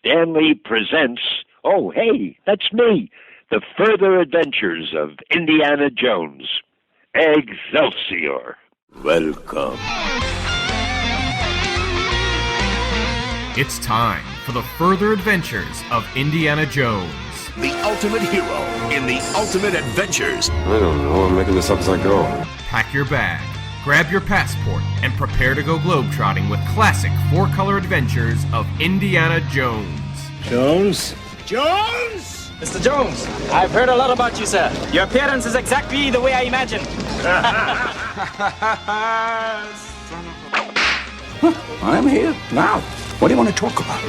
Stanley presents, oh, hey, that's me, The Further Adventures of Indiana Jones. Excelsior. Welcome. It's time for The Further Adventures of Indiana Jones. The ultimate hero in the ultimate adventures. I don't know. I'm making this up as I go. Pack your bag, grab your passport, and prepare to go globetrotting with classic four-color adventures of Indiana Jones. Jones? Jones! Mr. Jones, I've heard a lot about you, sir. Your appearance is exactly the way I imagined. I'm here now. What do you want to talk about?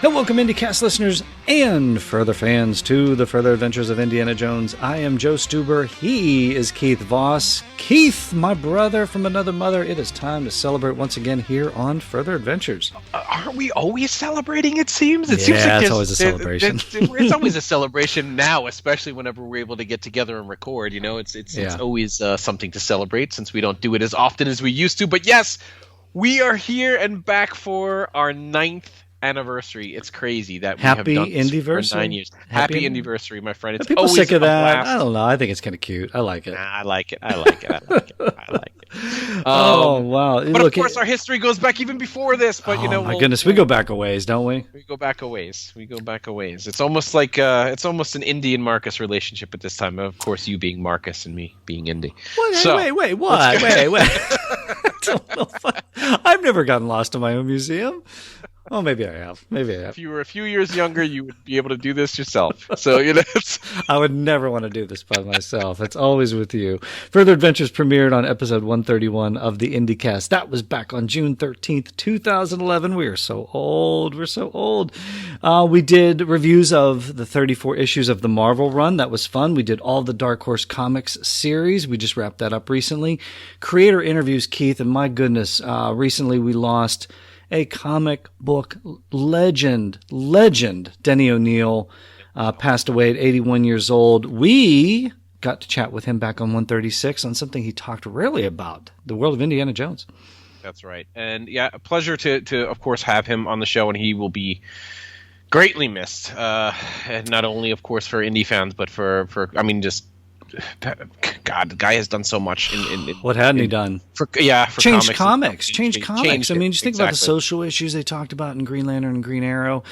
And welcome, IndyCast listeners and further fans to the Further Adventures of Indiana Jones. I am Joe Stuber. He is Keith Voss. Keith, my brother from another mother. It is time to celebrate once again here on Further Adventures. Aren't we always celebrating, it seems? Seems like it's always a celebration. It's always a celebration now, especially whenever we're able to get together and record. You know, it's always something to celebrate since we don't do it as often as we used to. But yes, we are here and back for our 9th anniversary. It's crazy that we have done this for 9 years. Happy Indyversary, my friend. It's people always sick of that. Blast. I don't know. I think it's kind of cute. I like it. I like it. Oh, wow. But of course, our history goes back even before this. But my goodness, we go back a ways, don't we? We go back a ways. It's almost like it's almost an Indy and Marcus relationship at this time. Of course, you being Marcus and me being Indy. Wait, what? Wait. I've never gotten lost in my own museum. Oh, maybe I have. If you were a few years younger, you would be able to do this yourself. So, I would never want to do this by myself. It's always with you. Further Adventures premiered on episode 131 of the IndyCast. That was back on June 13th, 2011. We are so old. We did reviews of the 34 issues of the Marvel run. That was fun. We did all the Dark Horse Comics series. We just wrapped that up recently. Creator interviews, Keith, and my goodness, recently we lost a comic book legend, Denny O'Neil, passed away at 81 years old. We got to chat with him back on 136 on something he talked rarely about, the world of Indiana Jones. That's right. And yeah, a pleasure to of course, have him on the show, and he will be greatly missed. And not only, of course, for Indy fans, but for God, the guy has done so much. What hadn't he done? For Change comics. I mean, just think about the Exactly. social issues they talked about in Green Lantern and Green Arrow,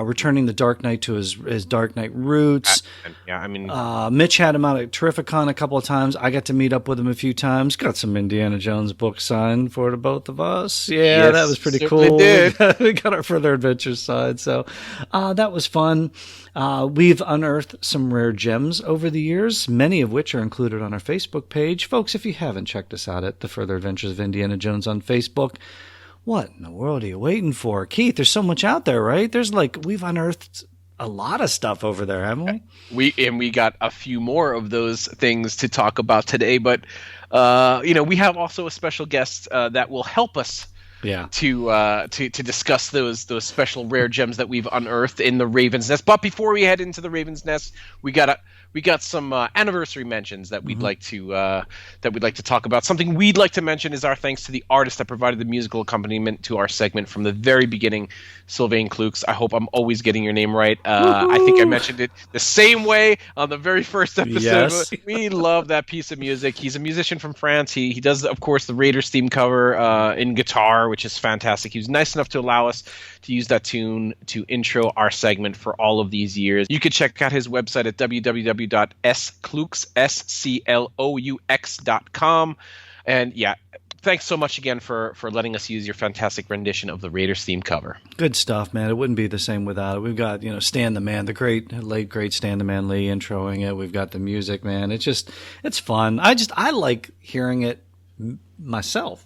returning the Dark Knight to his Dark Knight roots. Mitch had him out at Terrificon a couple of times. I got to meet up with him a few times. Got some Indiana Jones books signed for the both of us. Yeah, yes, that was pretty certainly cool. Did. We got our Further Adventures side, so that was fun. We've unearthed some rare gems over the years, many of which are included on our Facebook page. Folks, if you haven't checked us out at The Further Adventures of Indiana Jones on Facebook, what in the world are you waiting for? Keith, there's so much out there, right? We've unearthed a lot of stuff over there, haven't we? We got a few more of those things to talk about today, but we have also a special guest that will help us to discuss those special rare gems that we've unearthed in the Raven's Nest. But before we head into the Raven's Nest, we got some anniversary mentions that we'd like to talk about. Something we'd like to mention is our thanks to the artist that provided the musical accompaniment to our segment from the very beginning, Sylvain Cloux. I hope I'm always getting your name right. I think I mentioned it the same way on the very first episode. Yes. We love that piece of music. He's a musician from France. He does, of course, the Raiders theme cover in guitar, which is fantastic. He was nice enough to allow us to use that tune to intro our segment for all of these years. You can check out his website at www.scloux.com. And yeah, thanks so much again for letting us use your fantastic rendition of the Raiders theme cover. Good stuff, man. It wouldn't be the same without it. We've got, Stan the Man, the late great Stan the Man Lee introing it. We've got the music, man. It's fun. I like hearing it myself.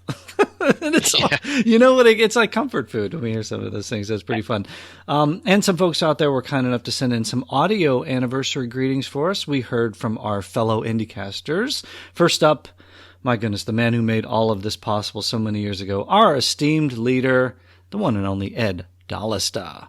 And it's it's like comfort food when we hear some of those things. That's pretty fun. And some folks out there were kind enough to send in some audio anniversary greetings for us. We heard from our fellow IndyCasters. First up, my goodness, the man who made all of this possible so many years ago, our esteemed leader, the one and only Ed Dallista.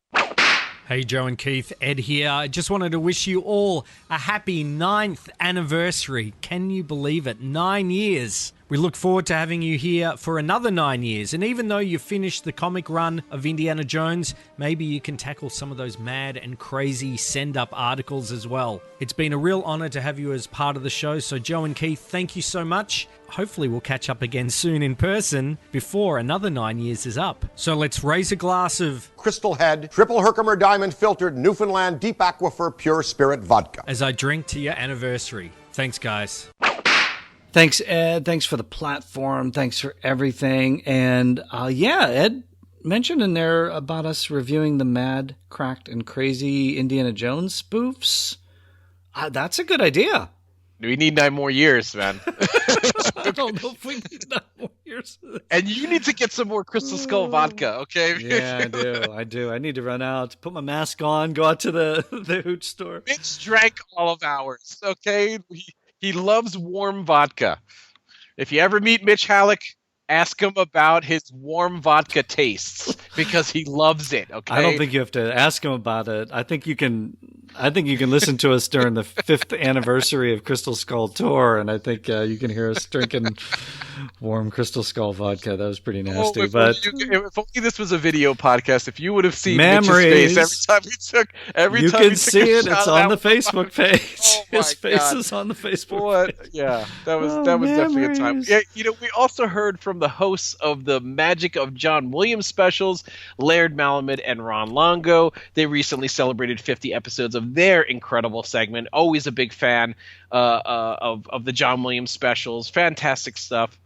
Hey, Joe and Keith, Ed here. I just wanted to wish you all a happy 9th anniversary. Can you believe it? 9 years. We look forward to having you here for another 9 years. And even though you finished the comic run of Indiana Jones, maybe you can tackle some of those mad and crazy send-up articles as well. It's been a real honor to have you as part of the show. So Joe and Keith, thank you so much. Hopefully we'll catch up again soon in person before another 9 years is up. So let's raise a glass of Crystal Head, Triple Herkimer Diamond Filtered Newfoundland Deep Aquifer Pure Spirit Vodka as I drink to your anniversary. Thanks, guys. Thanks, Ed. Thanks for the platform. Thanks for everything. And Ed mentioned in there about us reviewing the mad, cracked, and crazy Indiana Jones spoofs. That's a good idea. We need 9 more years, man. I don't know if we need 9 more years. And you need to get some more Crystal Skull vodka, okay? Yeah, I do. I need to run out, put my mask on, go out to the hooch store. Mitch drank all of ours, okay? He loves warm vodka. If you ever meet Mitch Halleck, ask him about his warm vodka tastes because he loves it. Okay. I don't think you have to ask him about it. I think you can listen to us during the 5th anniversary of Crystal Skull tour, and I think you can hear us drinking warm Crystal Skull vodka. That was pretty nasty. If only this was a video podcast, if you would have seen memories. Mitch's face every you time can he took see a it. shot It's on the Facebook page. His face God. is on the Facebook page. Yeah, that was definitely a time. Yeah, we also heard from the hosts of the Magic of John Williams specials, Laird Malamud and Ron Longo. They recently celebrated 50 episodes of their incredible segment. Always a big fan of the John Williams specials. Fantastic stuff.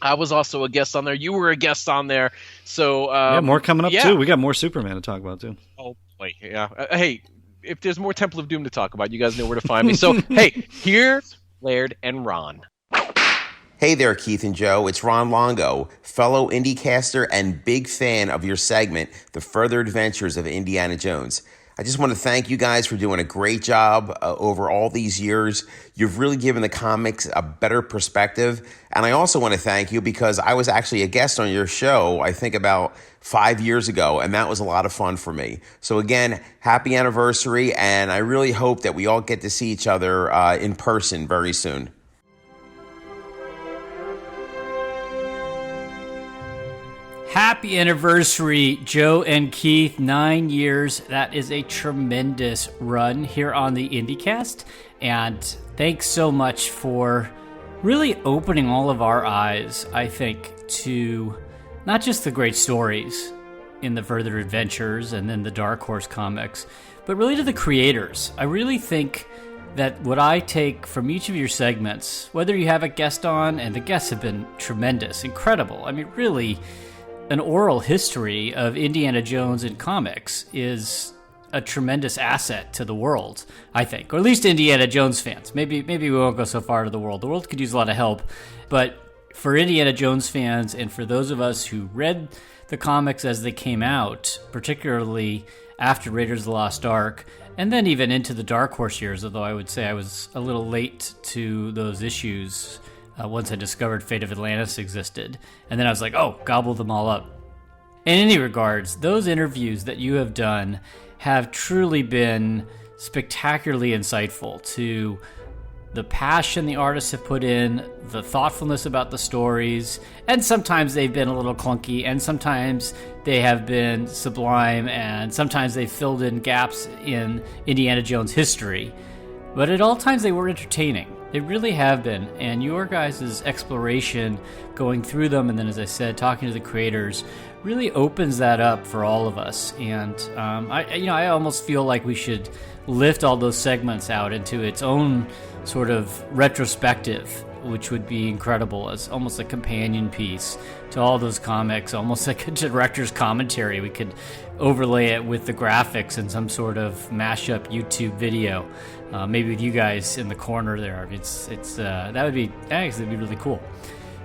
I was also a guest on there. You were a guest on there. So more coming up too. We got more Superman to talk about too. Oh boy, yeah. Hey, if there's more Temple of Doom to talk about, you guys know where to find me. So hey, here's Laird and Ron. Hey there, Keith and Joe. It's Ron Longo, fellow IndyCaster and big fan of your segment, The Further Adventures of Indiana Jones. I just want to thank you guys for doing a great job over all these years. You've really given the comics a better perspective. And I also want to thank you because I was actually a guest on your show, I think about 5 years ago, and that was a lot of fun for me. So again, happy anniversary, and I really hope that we all get to see each other in person very soon. Happy anniversary, Joe and Keith. 9 years. That is a tremendous run here on the IndyCast. And thanks so much for really opening all of our eyes, I think, to not just the great stories in the Further Adventures and then the Dark Horse comics, but really to the creators. I really think that what I take from each of your segments, whether you have a guest on, and the guests have been tremendous, incredible. I mean, really, an oral history of Indiana Jones in comics is a tremendous asset to the world, I think, or at least Indiana Jones fans. Maybe we won't go so far to the world. The world could use a lot of help, but for Indiana Jones fans and for those of us who read the comics as they came out, particularly after Raiders of the Lost Ark, and then even into the Dark Horse years, although I would say I was a little late to those issues once I discovered Fate of Atlantis existed. And then I was like, oh, gobble them all up. In any regards, those interviews that you have done have truly been spectacularly insightful to the passion the artists have put in, the thoughtfulness about the stories, and sometimes they've been a little clunky, and sometimes they have been sublime, and sometimes they've filled in gaps in Indiana Jones history. But at all times they were entertaining. They really have been, and your guys' exploration, going through them, and then, as I said, talking to the creators, really opens that up for all of us. And I almost feel like we should lift all those segments out into its own sort of retrospective, which would be incredible as almost a companion piece to all those comics, almost like a director's commentary. We could overlay it with the graphics in some sort of mashup YouTube video. Maybe with you guys in the corner there. That would be really cool.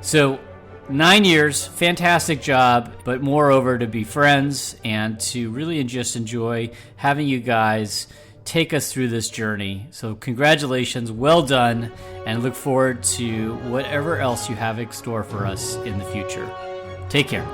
So 9 years, fantastic job, but moreover to be friends and to really just enjoy having you guys take us through this journey. So congratulations, well done, and look forward to whatever else you have in store for us in the future. Take care.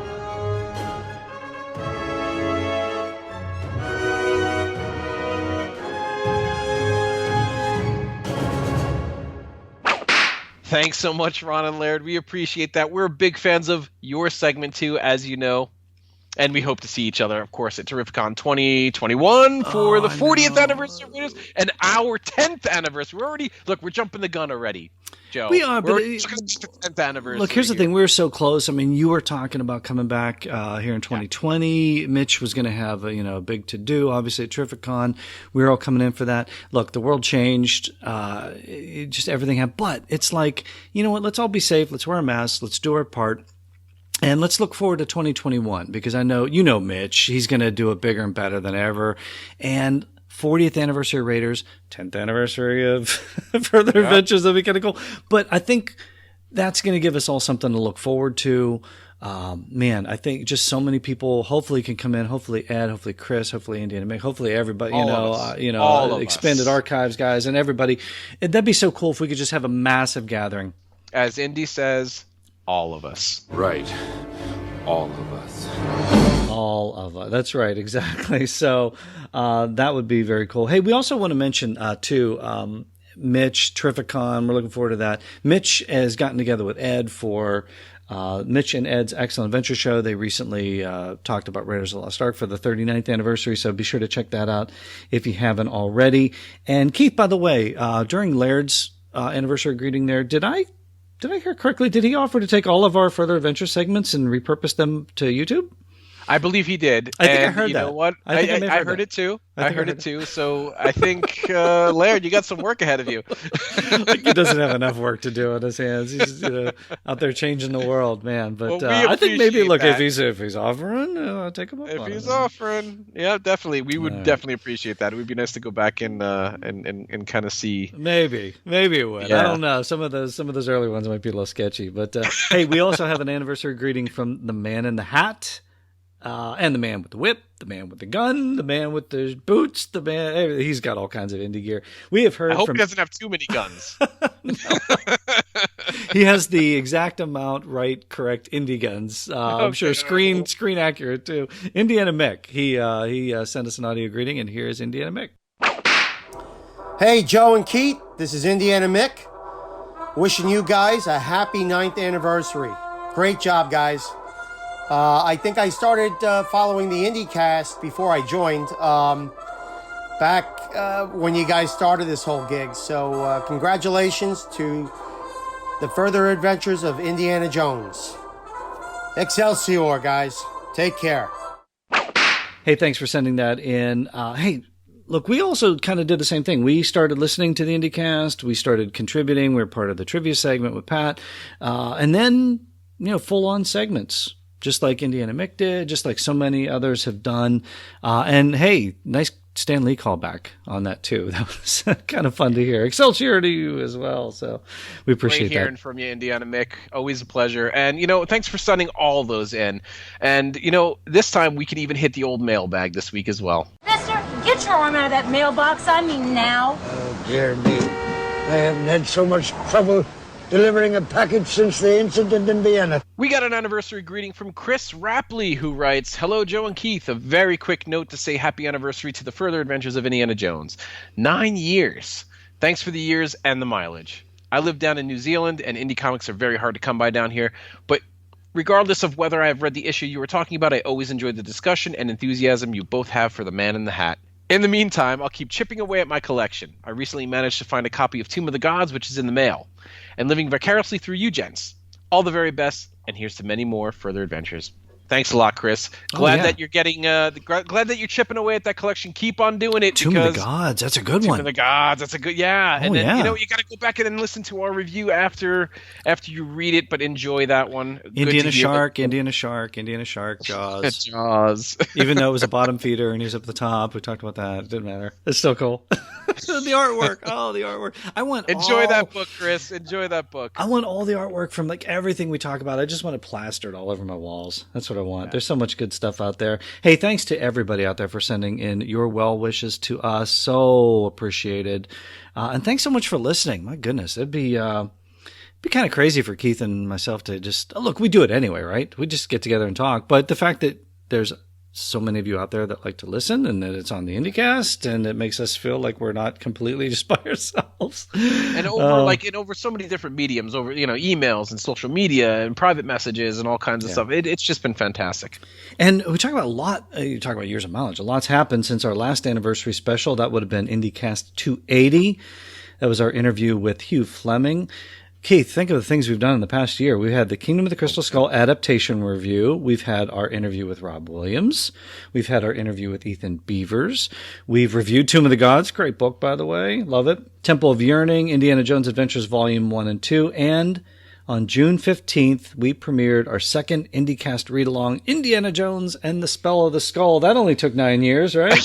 Thanks so much, Ron and Laird. We appreciate that. We're big fans of your segment too, as you know. And we hope to see each other, of course, at Terrificon 2021 for the 40th anniversary of Raiders and our 10th anniversary. We're jumping the gun already, Joe. We are, but we're the 10th anniversary. Look, here's the thing. We're so close. I mean, you were talking about coming back here in 2020. Yeah. Mitch was going to have a big to-do, obviously, at Terrificon. We were all coming in for that. Look, the world changed. Just everything happened. But it's like, you know what? Let's all be safe. Let's wear a mask. Let's do our part. And let's look forward to 2021 because I know, Mitch, he's going to do it bigger and better than ever. And 40th anniversary of Raiders, 10th anniversary of Further Adventures. That'd be kind of cool. But I think that's going to give us all something to look forward to. Man, I think just so many people hopefully can come in. Hopefully Ed, hopefully Chris, hopefully Andy and Mick, hopefully everybody, Expanded Archives guys and everybody. That'd be so cool if we could just have a massive gathering. As Indy says, all of us. Right. All of us. All of us. That's right. Exactly. So that would be very cool. Hey, we also want to mention, too, Mitch, Terrificon. We're looking forward to that. Mitch has gotten together with Ed for Mitch and Ed's Excellent Adventure Show. They recently talked about Raiders of the Lost Ark for the 39th anniversary, so be sure to check that out if you haven't already. And Keith, by the way, during Laird's anniversary greeting there, did I hear correctly? Did he offer to take all of our Further Adventure segments and repurpose them to YouTube? I believe he did. I think I heard that. You know what? I heard it too. I heard it too. So I think, Laird, you got some work ahead of you. He doesn't have enough work to do on his hands. He's out there changing the world, man. But I think maybe, look, if he's offering, take him up if on he's it. offering, yeah, definitely. We would definitely appreciate that. It would be nice to go back and kind of see. Maybe it would. Yeah. I don't know. Some of those early ones might be a little sketchy. But hey, we also have an anniversary greeting from the Man in the Hat. And the man with the whip, the man with the gun, the man with the boots, he's got all kinds of indie gear. We have heard I hope he doesn't have too many guns. He has the exact amount, correct indie guns. I'm sure screen accurate too. Indiana Mick. He sent us an audio greeting, and here's Indiana Mick. Hey, Joe and Keith. This is Indiana Mick. Wishing you guys a happy 9th anniversary. Great job, guys. I think I started following the IndyCast before I joined, back when you guys started this whole gig. So congratulations to the Further Adventures of Indiana Jones. Excelsior, guys. Take care. Hey, thanks for sending that in. Hey, look, we also kind of did the same thing. We started listening to the IndyCast. We started contributing. We were part of the trivia segment with Pat. And then, full-on segments. Just like Indiana Mick did, just like so many others have done. And hey, nice Stan Lee callback on that too. That was kind of fun to hear. Excelsior to you as well. So we appreciate Great hearing from you, Indiana Mick. Always a pleasure. And, thanks for sending all those in. And, this time we can even hit the old mailbag this week as well. Mister, get your arm out of that mailbox. I mean now. Oh, dear me. I haven't had so much trouble delivering a package since the incident in Vienna. We got an anniversary greeting from Chris Rapley, who writes, "Hello, Joe and Keith. A very quick note to say happy anniversary to the Further Adventures of Indiana Jones. 9 years. Thanks for the years and the mileage. I live down in New Zealand, and indie comics are very hard to come by down here. But regardless of whether I have read the issue you were talking about, I always enjoyed the discussion and enthusiasm you both have for the Man in the Hat. In the meantime, I'll keep chipping away at my collection. I recently managed to find a copy of Tomb of the Gods, which is in the mail, and living vicariously through you gents. All the very best, and here's to many more Further Adventures." Thanks a lot, Chris. Glad that you're getting. Glad that you're chipping away at that collection. Keep on doing it. Tomb of the Gods. That's a good one. Tomb of the Gods. That's a good. Yeah. And then you got to go back and listen to our review after you read it, but enjoy that one. Indiana Shark, Jaws. Jaws. Even though it was a bottom feeder and he was up at the top, we talked about that. It didn't matter. It's still cool. The artwork. Oh, the artwork. Enjoy that book, Chris. Enjoy that book. I want all the artwork from everything we talk about. I just want it plastered all over my walls. That's what I want. Yeah. There's so much good stuff out there. Hey, thanks to everybody out there for sending in your well wishes to us. So appreciated. And thanks so much for listening. My goodness, it'd be kind of crazy for Keith and myself to just look. We do it anyway, right? We just get together and talk. But the fact that there's so many of you out there that like to listen, and that it's on the IndyCast, and it makes us feel like we're not completely just by ourselves. And over so many different mediums, over emails and social media and private messages and all kinds of stuff. It's just been fantastic. And we talk about a lot. You talk about years of mileage. A lot's happened since our last anniversary special. That would have been IndyCast 280. That was our interview with Hugh Fleming. Keith, think of the things we've done in the past year. We've had the Kingdom of the Crystal Skull adaptation review. We've had our interview with Rob Williams. We've had our interview with Ethan Beavers. We've reviewed Tomb of the Gods. Great book, by the way. Love it. Temple of Yearning, Indiana Jones Adventures Volume 1 and 2. And on June 15th, we premiered our second IndyCast read-along, Indiana Jones and the Spell of the Skull. That only took 9 years, right?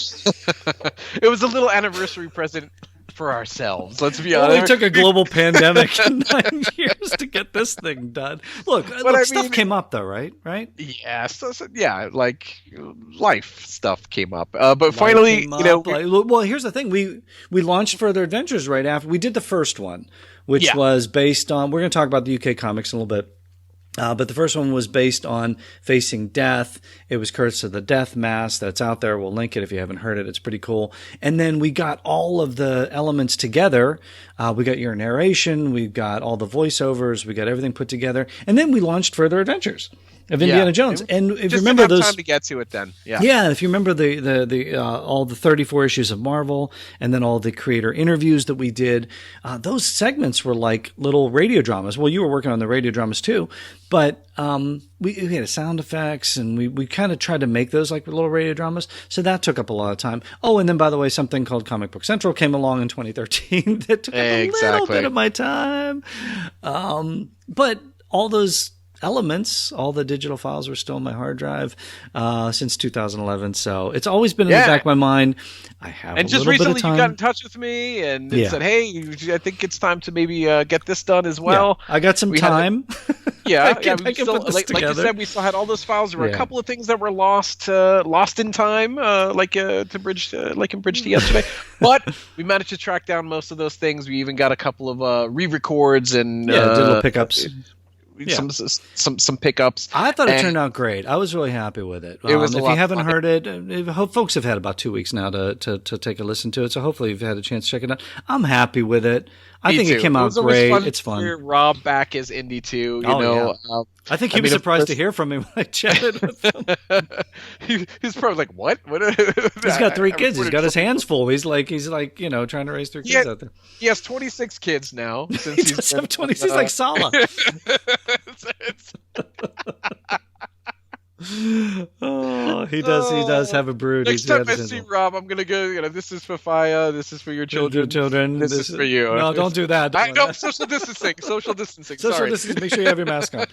It was a little anniversary present for ourselves. Let's be honest. Well, we took a global pandemic in 9 years to get this thing done. Look, stuff came up though, right? Yeah, like life stuff came up. But finally, well, here's the thing: we launched Further Adventures right after we did the first one, which was based on. We're going to talk about the UK comics in a little bit. But the first one was based on facing death. It was courtesy of the Death Mask that's out there. We'll link it if you haven't heard it. It's pretty cool. And then we got all of the elements together. We got your narration. We got all the voiceovers. We got everything put together. And then we launched Further Adventures of Indiana Jones. And if you remember those, time to get to it then. Yeah. If you remember the all the 34 issues of Marvel, and then all the creator interviews that we did, those segments were like little radio dramas. Well, you were working on the radio dramas too, but we had sound effects, and we kind of tried to make those like little radio dramas. So that took up a lot of time. Oh, and then by the way, something called Comic Book Central came along in 2013 that took up a little bit of my time. But all those elements, all the digital files were still on my hard drive since 2011. So it's always been in the back of my mind. I have and a just little recently bit of time. You got in touch with me and said, "Hey, I think it's time to maybe get this done as well." Yeah, I got some time. I can put this like you said, we still had all those files. There were a couple of things that were lost in time, like in Bridge to Yesterday. But we managed to track down most of those things. We even got a couple of re-records and digital pickups. Some pickups. I thought it turned out great. I was really happy with it. It was if you haven't heard it, folks have had about 2 weeks now to take a listen to it. So hopefully you've had a chance to check it out. I'm happy with it. I think it came out great. It's fun. Rob back as Indy too. I think he was surprised to hear from me when I chatted with him. He's probably like, "What? He's got 3 kids. He's got his hands full. He's like trying to raise 3 kids out there. He has 26 kids now. Since he does have 26. He's like Sala. Oh, he does have a brood. Next time I see Rob, I'm gonna go. This is for Faya. This is for your children. This is for you. No, don't do that. No, social distancing. Social distancing. Social distancing. Make sure you have your mask on.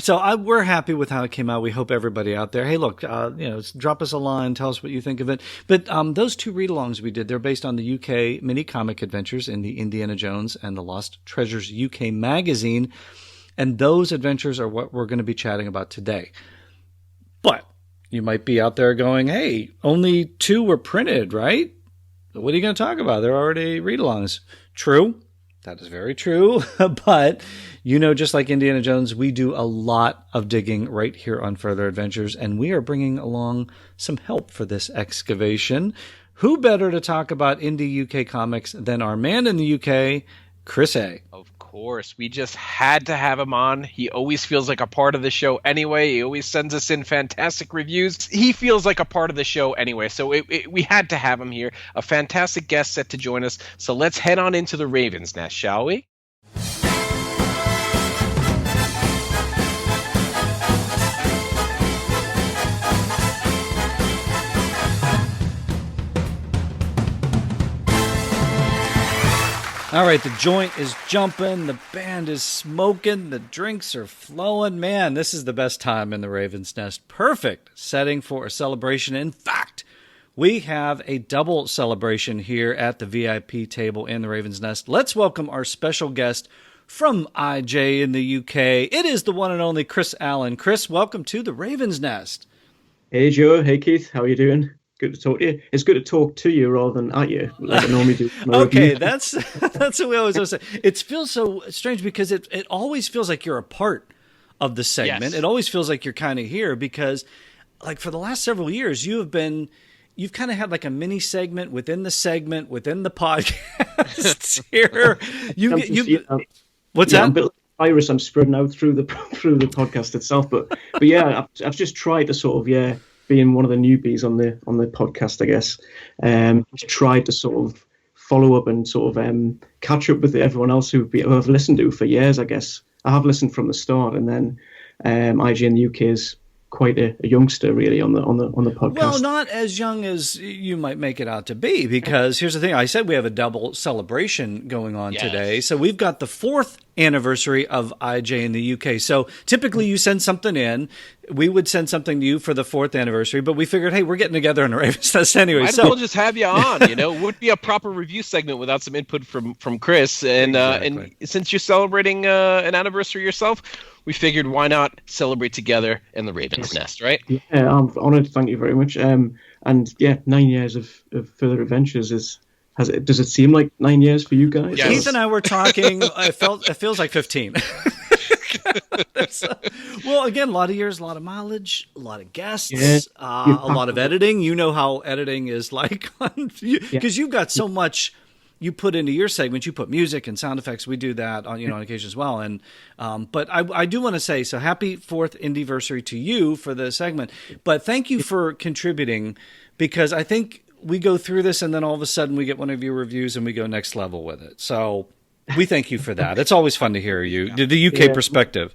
So we're happy with how it came out. We hope everybody out there. Hey, look, drop us a line. Tell us what you think of it. But those 2 read-alongs we did, they're based on the UK mini comic adventures in the Indiana Jones and the Lost Treasures UK magazine. And those adventures are what we're going to be chatting about today. But you might be out there going, hey, only 2 were printed, right? What are you going to talk about? They're already read-alongs. True. That is very true. But, just like Indiana Jones, we do a lot of digging right here on Further Adventures. And we are bringing along some help for this excavation. Who better to talk about Indy UK comics than our man in the UK, Chris A. Of course, we just had to have him on. He always feels like a part of the show anyway. He always sends us in fantastic reviews. He feels like a part of the show anyway, so we had to have him here. A fantastic guest set to join us. So let's head on into the Raven's Nest, shall we? All right, the joint is jumping, the band is smoking, the drinks are flowing. Man, this is the best time in the Raven's Nest. Perfect setting for a celebration. In fact, we have a double celebration here at the VIP table in the Raven's Nest. Let's welcome our special guest from IJ in the UK. It is the one and only Chris Allan. Chris, welcome to the Raven's Nest. Hey, Joe. Hey, Keith. How are you doing? Good to talk to you. It's good to talk to you rather than at you, like I normally do. Okay, that's what we always say. It feels so strange because it always feels like you're a part of the segment. Yes. It always feels like you're kind of here because like for the last several years, you've kind of had like a mini segment within the podcast here. What's that? I'm a bit like a virus. I'm spreading out through the podcast itself, but yeah, I've just tried to sort of being one of the newbies on the podcast, I guess. Just tried to sort of follow up and sort of catch up with everyone else who I've listened to for years, I guess. I have listened from the start, and then IG in the UK is quite a youngster, really, on the podcast. Well, not as young as you might make it out to be, because here's the thing. I said we have a double celebration going on today. So we've got the 4th anniversary of IJ in the UK. So typically you send something in. We would send something to you for the 4th anniversary, but we figured, hey, we're getting together in a Ravens Nest anyway. Might as well just have you on, It would be a proper review segment without some input from Chris. And and since you're celebrating an anniversary yourself, we figured why not celebrate together in the Ravens Nest, right? Yeah, I'm honoured. Thank you very much. And yeah, 9 years of further adventures does it seem like 9 years for you guys? Yes. Keith and I were talking. It feels like 15. Well, again, a lot of years, a lot of mileage, a lot of guests, a lot of editing. You know how editing is like, because you've got so much you put into your segment. You put music and sound effects. We do that on occasion as well. And but I do want to say, so happy 4th Indyversary to you for the segment. But thank you for contributing, because I think we go through this and then all of a sudden we get one of your reviews and we go next level with it. So we thank you for that. It's always fun to hear you, the UK perspective.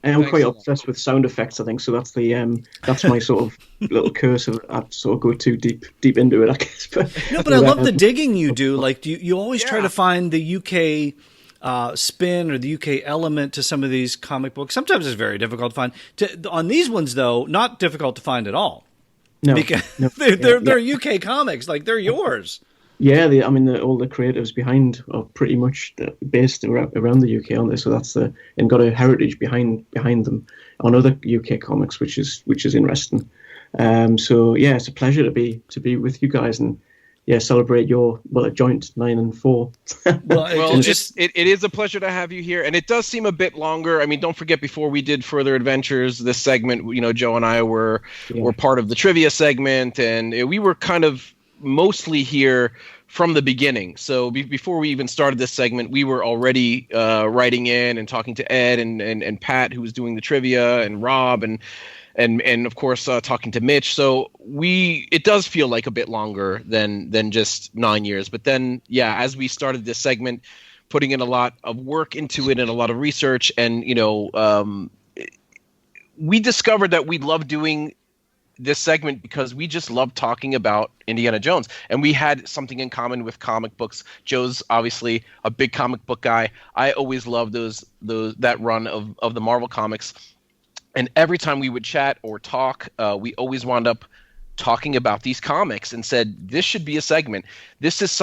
And I'm quite obsessed with sound effects, I think. So that's that's my sort of little curse of I sort of go too deep into it, I guess. But I love the digging you do. Like you always try to find the UK spin or the UK element to some of these comic books. Sometimes it's very difficult to find. On these ones, though, not difficult to find at all. No, because they're UK comics, like they're yours. Yeah, all the creatives behind are pretty much based around the UK, aren't they? So that's and got a heritage behind them on other UK comics, which is interesting. So yeah, it's a pleasure to be with you guys and celebrate your a joint 9 and 4. It is a pleasure to have you here, and it does seem a bit longer. I mean, don't forget, before we did Further Adventures, this segment, Joe and I were part of the trivia segment, and we were kind of mostly here from the beginning. So before we even started this segment, we were already writing in and talking to Ed and Pat, who was doing the trivia, and Rob and of course talking to Mitch. So it does feel like a bit longer than just 9 years. But then as we started this segment, putting in a lot of work into it and a lot of research, and we discovered that we love doing this segment because we just love talking about Indiana Jones, and we had something in common with comic books. Joe's obviously a big comic book guy. I always loved that run of the Marvel comics, and every time we would chat or talk, we always wound up talking about these comics and said, this should be a segment. This is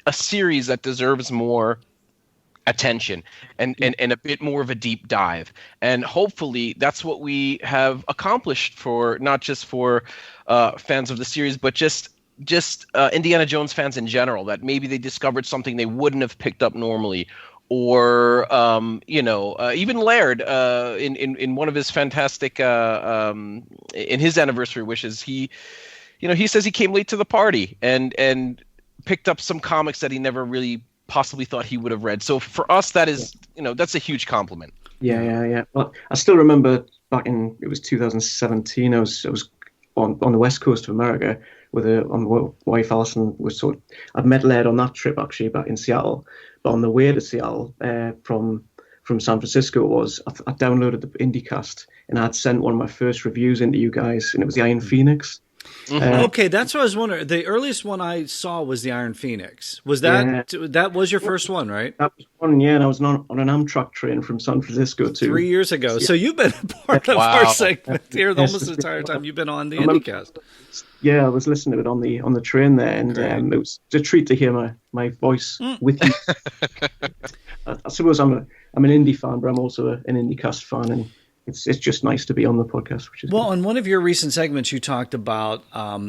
a series that deserves more attention and a bit more of a deep dive, and hopefully that's what we have accomplished, for not just for fans of the series, but just Indiana Jones fans in general, that maybe they discovered something they wouldn't have picked up normally, or even Laird in one of his fantastic in his anniversary wishes, he says he came late to the party and picked up some comics that he never really possibly thought he would have read. So for us, that is, that's a huge compliment. Yeah. Well, I still remember back in, it was 2017. I was on the west coast of America with my wife Allan. I'd met Laird on that trip actually back in Seattle. But on the way to Seattle from San Francisco I downloaded the IndyCast, and I'd sent one of my first reviews into you guys, and it was the Iron Phoenix. Okay, that's what I was wondering. The earliest one I saw was the Iron Phoenix. Was that that was your first one, right? That was one, and I was on an Amtrak train from San Francisco to 3 years ago. Yeah. So you've been a part of our segment here almost the entire time you've been on the IndyCast. Yeah, I was listening to it on the train there, and it was a treat to hear my voice with you. I suppose I'm an Indy fan, but I'm also an IndyCast fan, and it's just nice to be on the podcast. Which is well, in one of your recent segments, you talked about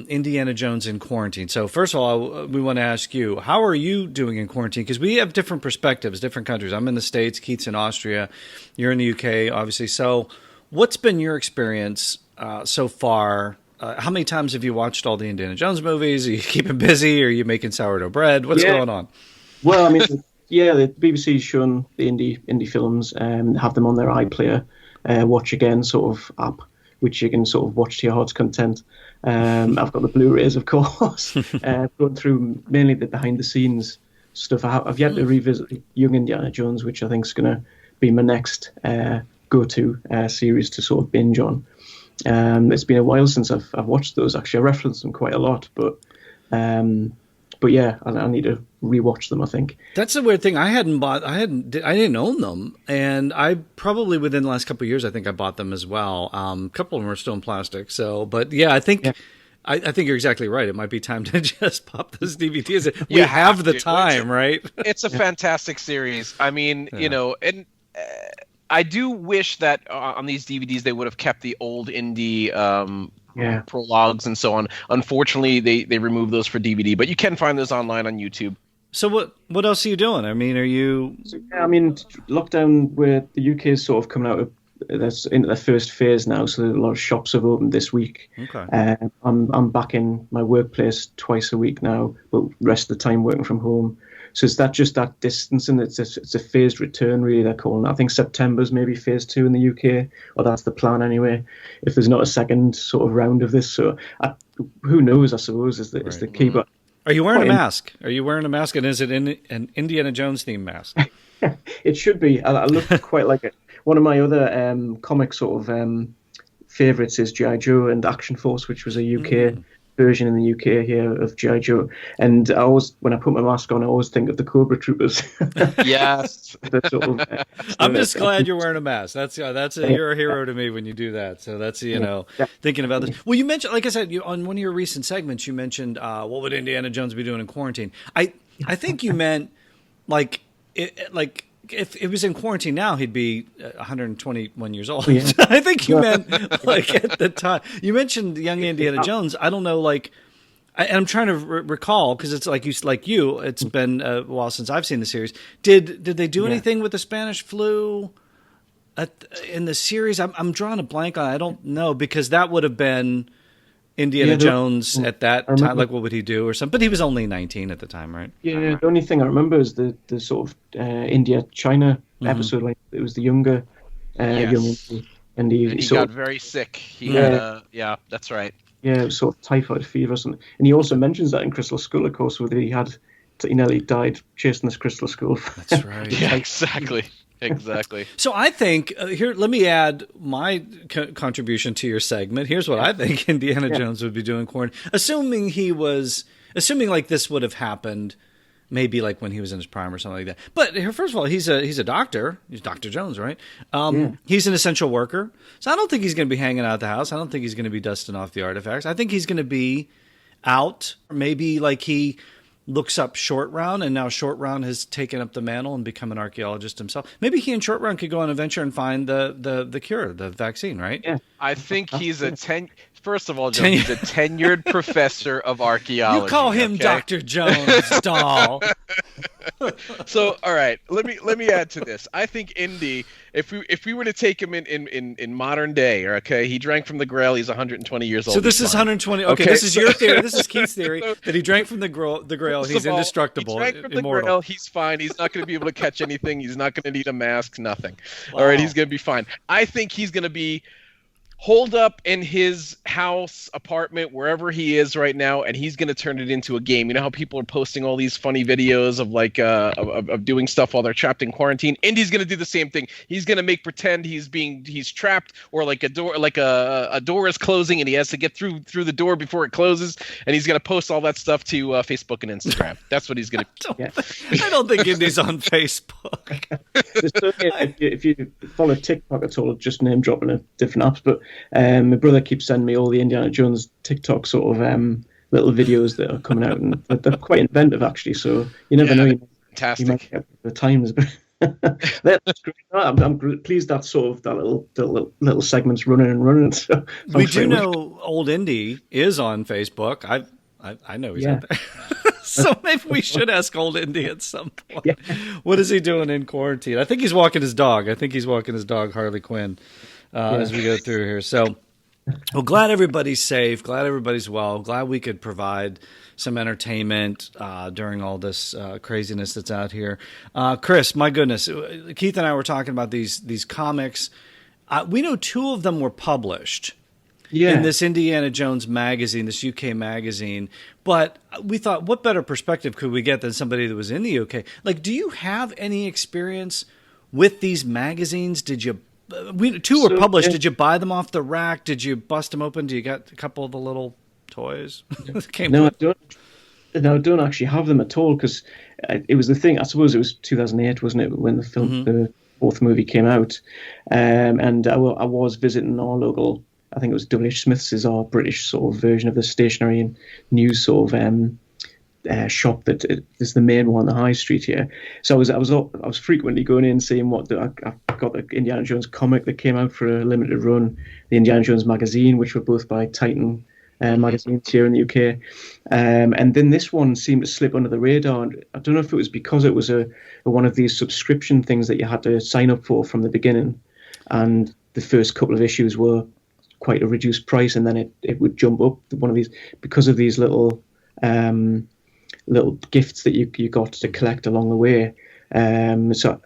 Indiana Jones in quarantine. So first of all, we want to ask you, how are you doing in quarantine? Because we have different perspectives, different countries. I'm in the States, Keith's in Austria, you're in the UK, obviously. So what's been your experience so far? How many times have you watched all the Indiana Jones movies? Are you keeping busy? Are you making sourdough bread? What's going on? Well, I mean, the BBC's shown the Indy films and have them on their iPlayer watch again sort of app, which you can sort of watch to your heart's content. I've got the Blu-rays, of course, going through mainly the behind-the-scenes stuff. I've yet to revisit Young Indiana Jones, which I think is going to be my next go-to series to sort of binge on. It's been a while since I've watched those. Actually, I reference them quite a lot, but yeah, I need to rewatch them. I think that's the weird thing. I didn't own them, and I probably within the last couple of years, I think I bought them as well. A couple of them are still in plastic. So, but yeah, I think. Yeah. I think you're exactly right. It might be time to just pop those DVDs. We have the time, right? It's a fantastic series. I mean, and I do wish that on these DVDs they would have kept the old Indy prologues and so on. Unfortunately, they removed those for DVD, but you can find those online on YouTube. So what else are you doing? I mean, are you? Lockdown where the UK is sort of coming out of. That's into the first phase now, so a lot of shops have opened this week. Okay. I'm back in my workplace twice a week now, but the rest of the time working from home. So it's that distance, and it's a phased return, really, they're calling it. I think September's maybe phase 2 in the UK, or that's the plan anyway, if there's not a second sort of round of this. So who knows, I suppose, is the key. But are you wearing a mask? Are you wearing a mask, and is it an Indiana Jones themed mask? It should be. I look quite like it. One of my other comic sort of favourites is G.I. Joe and Action Force, which was a UK version in the UK here of G.I. Joe. And I always, when I put my mask on, I always think of the Cobra Troopers. Yes. I'm just glad you're wearing a mask. You're a hero to me when you do that. So that's, thinking about this. Well, you mentioned, like I said, on one of your recent segments, you mentioned what would Indiana Jones be doing in quarantine? I think you meant if it was in quarantine now, he'd be 121 years old. Yeah. I think you meant at the time. You mentioned young Indiana Jones. I don't know, I'm trying to recall because it's like you. It's been a while since I've seen the series. Did they do anything with the Spanish flu in the series? I'm drawing a blank on it. I don't know, because that would have been Indiana Jones at that time. Like, what would he do or something? But he was only 19 at the time, right? Yeah, the only thing I remember is the sort of India-China episode. Like, it was the younger young Indy. And he got very sick. That's right. Yeah, it was sort of typhoid fever or something. And he also mentions that in Crystal Skull, of course, where he nearly died chasing this crystal skull. That's right. Yeah, exactly. Exactly. So I think here, let me add my contribution to your segment. Here's what I think Indiana Jones would be doing quarantine, assuming like this would have happened, maybe like when he was in his prime or something like that. But here, first of all, he's a doctor. He's Dr. Jones, right? He's an essential worker, so I don't think he's going to be hanging out at the house. I don't think he's going to be dusting off the artifacts. I think he's going to be out. Maybe like he looks up Short Round, and now Short Round has taken up the mantle and become an archaeologist himself. Maybe he and Short Round could go on an adventure and find the cure, the vaccine, right? Yeah. I think he's First of all, Joe, he's a tenured professor of archaeology. You call him Dr. Jones, doll. So, all right, let me add to this. I think Indy, if we were to take him in modern day, okay, he drank from the Grail. He's 120 years old. So this is 120. Okay, this is your theory. This is Keith's theory that he drank from the Grail. He's indestructible, he drank from immortal. The Grail. He's fine. He's not going to be able to catch anything. He's not going to need a mask. Nothing. Wow. All right, he's going to be fine. I think he's going to be holed up in his house, apartment, wherever he is right now, and he's going to turn it into a game. You know how people are posting all these funny videos of of doing stuff while they're trapped in quarantine? Indy's going to do the same thing. He's going to make pretend he's trapped, or like a door is closing and he has to get through the door before it closes, and he's going to post all that stuff to Facebook and Instagram. That's what he's going to I don't think Indy's on Facebook. If you follow TikTok at all, just name dropping a different apps, but my brother keeps sending me all the Indiana Jones TikTok sort of little videos that are coming out, and they're quite inventive actually. So you never know. Fantastic. You might get the times. That's great. I'm pleased that sort of that little segment's running. So we do know Old Indy is on Facebook. I know he's out there. So maybe we should ask Old Indy at some point. Yeah. What is he doing in quarantine? I think he's walking his dog. Harley Quinn. As we go through here. So Well, glad everybody's safe. Glad everybody's well. Glad we could provide some entertainment during all this craziness that's out here. Chris, my goodness, Keith and I were talking about these comics. We know 2 of them were published in this Indiana Jones magazine, this UK magazine. But we thought, what better perspective could we get than somebody that was in the UK? Like, do you have any experience with these magazines? Did you? 2 were published. Did you buy them off the rack? Did you bust them open? Do you got a couple of the little toys? No, I don't actually have them at all, because it was the thing. I suppose it was 2008, wasn't it, when the film, the 4th movie came out, and I was visiting our local. I think it was W.H. Smith's, our British sort of version of the stationery and news sort of shop that is the main one on the high street here. So I was frequently going in seeing what I got the Indiana Jones comic that came out for a limited run, the Indiana Jones magazine, which were both by Titan magazines here in the UK, and then this one seemed to slip under the radar. And I don't know if it was because it was a one of these subscription things that you had to sign up for from the beginning, and the first couple of issues were quite a reduced price, and then it would jump up one of these because of these little gifts that you got to collect along the way. So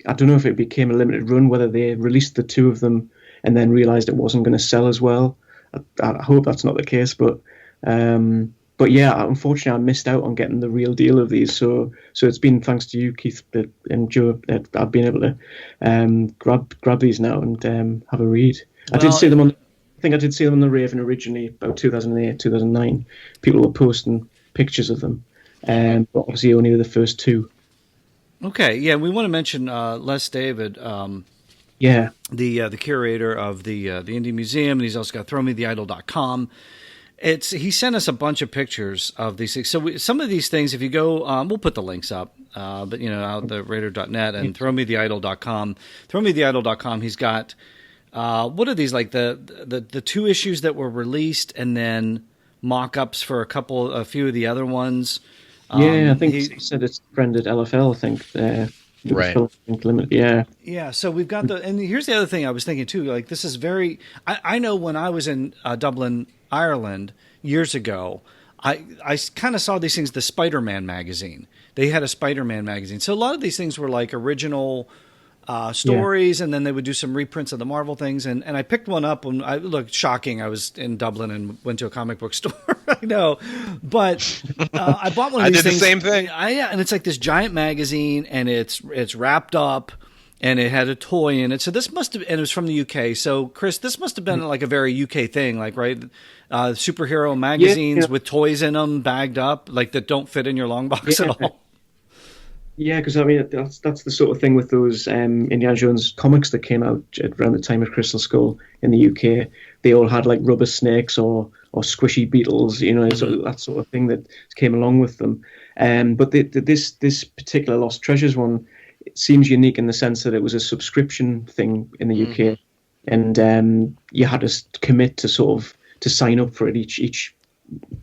I don't know if it became a limited run, whether they released the 2 of them and then realized it wasn't going to sell as well. I hope that's not the case, but yeah, unfortunately I missed out on getting the real deal of these. So it's been thanks to you, Keith and Joe, that I've been able to grab these now and have a read. Well, I did see them on. I think I did see them on the Raven originally, about 2008, 2009. People were posting pictures of them, but obviously only the first 2. Okay, yeah, we want to mention Les David, the curator of the Indy Museum, and he's also got throwmetheidol.com. He sent us a bunch of pictures of these things. So some of these things, if you go, we'll put the links up, but out the radar.net and throwmetheidol.com. Throwmetheidol.com, he's got what are these, like the 2 issues that were released and then mock-ups for a few of the other ones. I think he said it's a friend at LFL, I think. Right. Yeah. Yeah. So we've got and here's the other thing I was thinking too. Like, this is very. I know when I was in Dublin, Ireland years ago, I kind of saw these things. The Spider-Man magazine. They had a Spider-Man magazine. So a lot of these things were like original stories, and then they would do some reprints of the Marvel things. And I picked one up when I looked shocking. I was in Dublin and went to a comic book store. I know, but I bought one of these things. I did the same thing. And it's like this giant magazine, and it's wrapped up, and it had a toy in it. So this must have, and it was from the UK. So Chris, this must have been like a very UK thing, like, right? Superhero magazines with toys in them, bagged up, like that don't fit in your long box at all. Yeah, because I mean that's the sort of thing with those Indiana Jones comics that came out around the time of Crystal Skull in the UK. They all had like rubber snakes or squishy beetles, so that sort of thing that came along with them. But this particular Lost Treasures one, it seems unique in the sense that it was a subscription thing in the UK, and you had to commit to to sign up for it each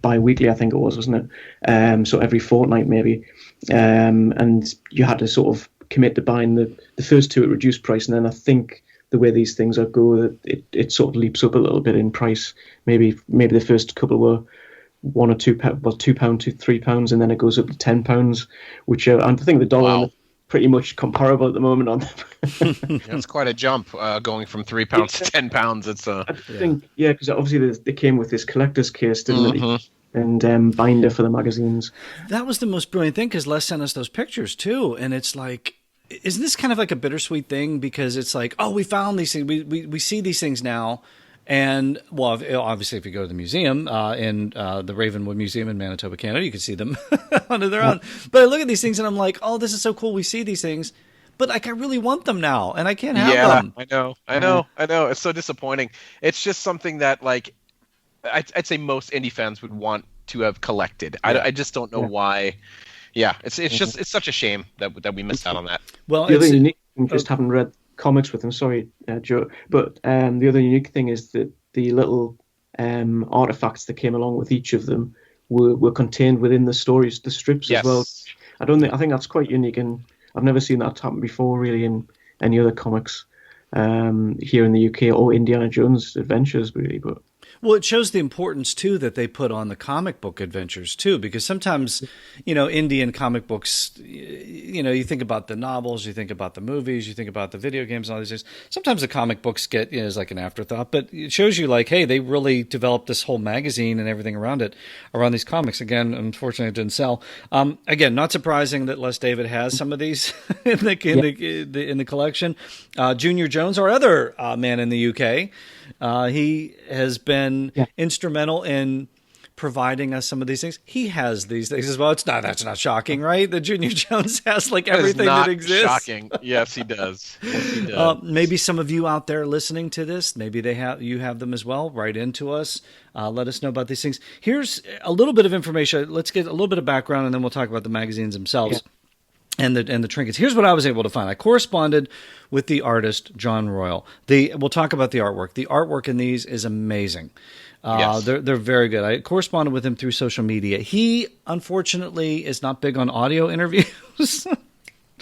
bi-weekly, I think it was, wasn't it? So every fortnight maybe. And you had to sort of commit to buying the first 2 at reduced price, and then I think the way these things go, it sort of leaps up a little bit in price. Maybe the first couple were £1 or £2, £2 to £3, and then it goes up to £10, which I think the dollar pretty much comparable at the moment on them. It's quite a jump going from £3 to £10. It's I think because obviously they came with this collector's case, didn't they? And binder for the magazines. That was the most brilliant thing, because Les sent us those pictures too, and it's like, isn't this kind of like a bittersweet thing? Because it's like, we found these things, we see these things now, and obviously if you go to the museum in the Ravenwood Museum in Manitoba, Canada, you can see them on their own. But I look at these things and I'm like, this is so cool. We see these things, but like I really want them now, and I can't have them. I know. It's so disappointing. It's just something that, like, I'd say most indie fans would want to have collected. I just don't know why. Yeah, it's just it's such a shame that we missed out on that. Well, the other unique thing, just haven't read comics with them. Sorry, Joe, but the other unique thing is that the little artifacts that came along with each of them were contained within the stories, the strips as well. I think that's quite unique, and I've never seen that happen before really in any other comics. here in the UK, or Indiana Jones adventures, really. But well, it shows the importance, too, that they put on the comic book adventures, too, because sometimes, Indian comic books, you think about the novels, you think about the movies, you think about the video games and all these things. Sometimes the comic books get, as like an afterthought, but it shows you like, hey, they really developed this whole magazine and everything around it, around these comics. Again, unfortunately, it didn't sell. Again, not surprising that Les David has some of these in the collection. Junior Jones, our other man in the UK, he has been instrumental in providing us some of these things. He has these things as well. That's not shocking, right? That Junior Jones has like everything that exists. Shocking. Yes, he does. Yes, he does. Maybe some of you out there listening to this, maybe you have them as well. Write into us. Let us know about these things. Here's a little bit of information. Let's get a little bit of background, and then we'll talk about the magazines themselves. Yeah. And the trinkets. Here's what I was able to find. I corresponded with the artist John Royal. We'll talk about the artwork. The artwork in these is amazing. Yes. They're very good. I corresponded with him through social media. He unfortunately is not big on audio interviews.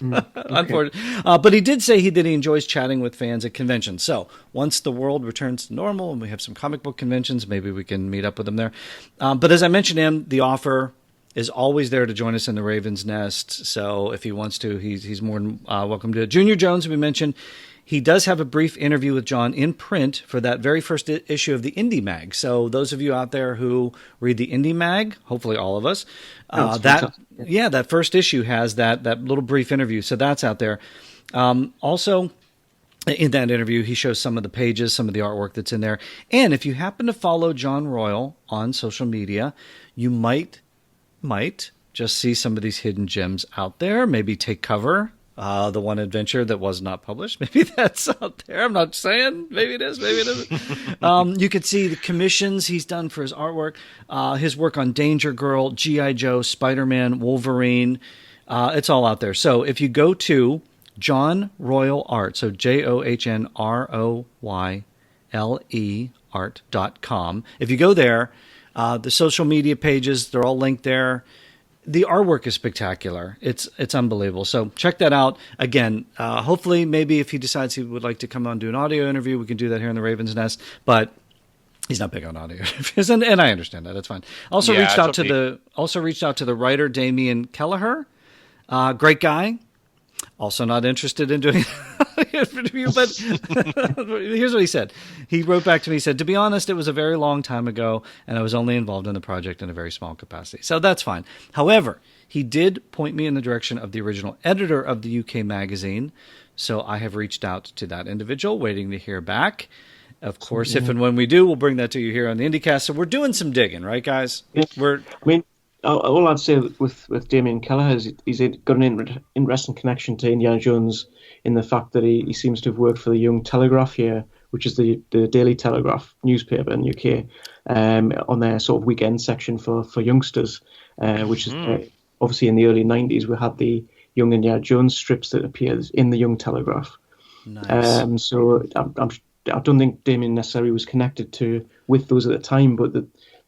Unfortunately, but he did say that he enjoys chatting with fans at conventions. So once the world returns to normal and we have some comic book conventions, maybe we can meet up with him there. But as I mentioned him, the offer is always there to join us in the Raven's Nest. So if he wants to, he's more than welcome to it. Junior Jones, we mentioned, he does have a brief interview with John in print for that very first issue of the Indy Mag. So those of you out there who read the Indy Mag, hopefully all of us, that first issue has that little brief interview. So that's out there. Also, in that interview, he shows some of the pages, some of the artwork that's in there. And if you happen to follow John Royal on social media, you might just see some of these hidden gems out there. Maybe take cover. The one adventure that was not published. Maybe that's out there. I'm not saying. Maybe it is. Maybe it isn't. You could see the commissions he's done for his artwork. His work on Danger Girl, G.I. Joe, Spider-Man, Wolverine. It's all out there. So if you go to John Royal Art, so JohnRoyle art.com. If you go there, the social media pages, they're all linked there. The artwork is spectacular. It's unbelievable. So check that out. Again, hopefully, maybe if he decides he would like to come on and do an audio interview, we can do that here in the Raven's Nest. But he's not big on audio interviews, and I understand that. That's fine. Also reached out to the writer Damian Kelleher. Great guy. Also not interested in doing an interview, but here's what he said. He wrote back to me, he said, "To be honest, it was a very long time ago, and I was only involved in the project in a very small capacity." So that's fine. However, he did point me in the direction of the original editor of the UK magazine, so I have reached out to that individual, waiting to hear back. Of course, if and when we do, we'll bring that to you here on the IndyCast. So we're doing some digging, right, guys? Yeah. All I'd say with Damian Kelleher is he's got an interesting connection to Indiana Jones in the fact that he seems to have worked for the Young Telegraph here, which is the Daily Telegraph newspaper in the UK, on their sort of weekend section for youngsters, which is obviously in the early 90s we had the Young Indiana Jones strips that appeared in the Young Telegraph. Nice. So I don't think Damian necessarily was connected with those at the time, but the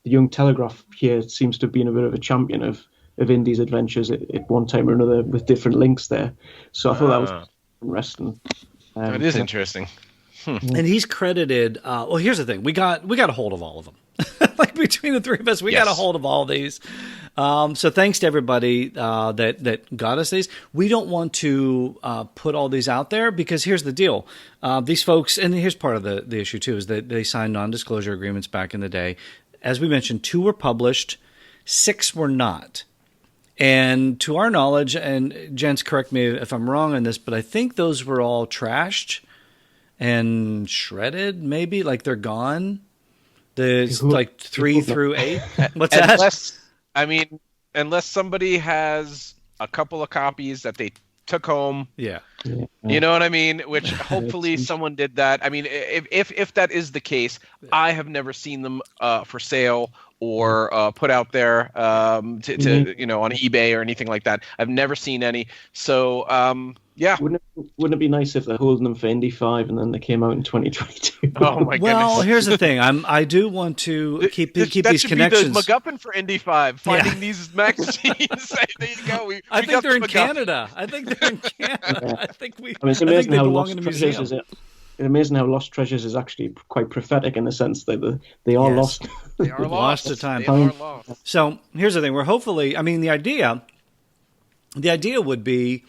Young Telegraph here seems to have been a bit of a champion of Indy's adventures at one time or another with different links there. So I thought that was interesting. It is interesting. And he's credited. Well, here's the thing: we got a hold of all of them. Like between the three of us, we got a hold of all these. So thanks to everybody that got us these. We don't want to put all these out there because here's the deal: these folks, and here's part of the issue too, is that they signed non-disclosure agreements back in the day. As we mentioned, 2 were published, 6 were not. And to our knowledge, and gents, correct me if I'm wrong on this, but I think those were all trashed and shredded, maybe, like they're gone. There's like 3 through 8. What's that? Unless somebody has a couple of copies that they took home. Yeah. You know what I mean? Which hopefully someone did that. I mean, if that is the case, I have never seen them for sale or put out there to on eBay or anything like that. I've never seen any. So yeah. Wouldn't it be nice if they're holding them for Indy 5 and then they came out in 2022? Oh my goodness! Well, here's the thing. I do want to keep these connections. That should be the MacGuffin for Indy 5. Finding these magazines. There you go. I think they're in Canada. I think they're in Canada. I think it's amazing how lost treasures amazing how Lost Treasures is actually quite prophetic in the sense that they are lost. They are lost. To time. They are lost. So here's the thing: we're hopefully. I mean, the idea would be,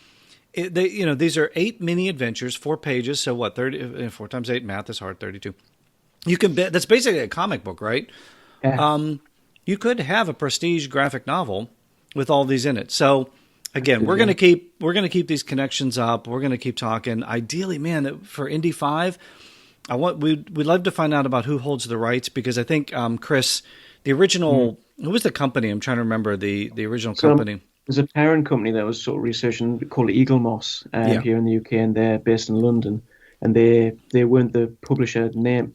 these are 8 mini adventures, 4 pages. So what? 30, 4 times 8. Math is hard. 32. You can bet that's basically a comic book, right? Yeah. You could have a prestige graphic novel with all these in it. So again, we're going to keep these connections up. We're going to keep talking. Ideally, man, for Indy 5, we'd love to find out about who holds the rights, because I think Chris, the original, who was the company? I'm trying to remember the original company. There's a parent company that was sort of researching called Eagle Moss here in the UK, and they're based in London. And they weren't the publisher name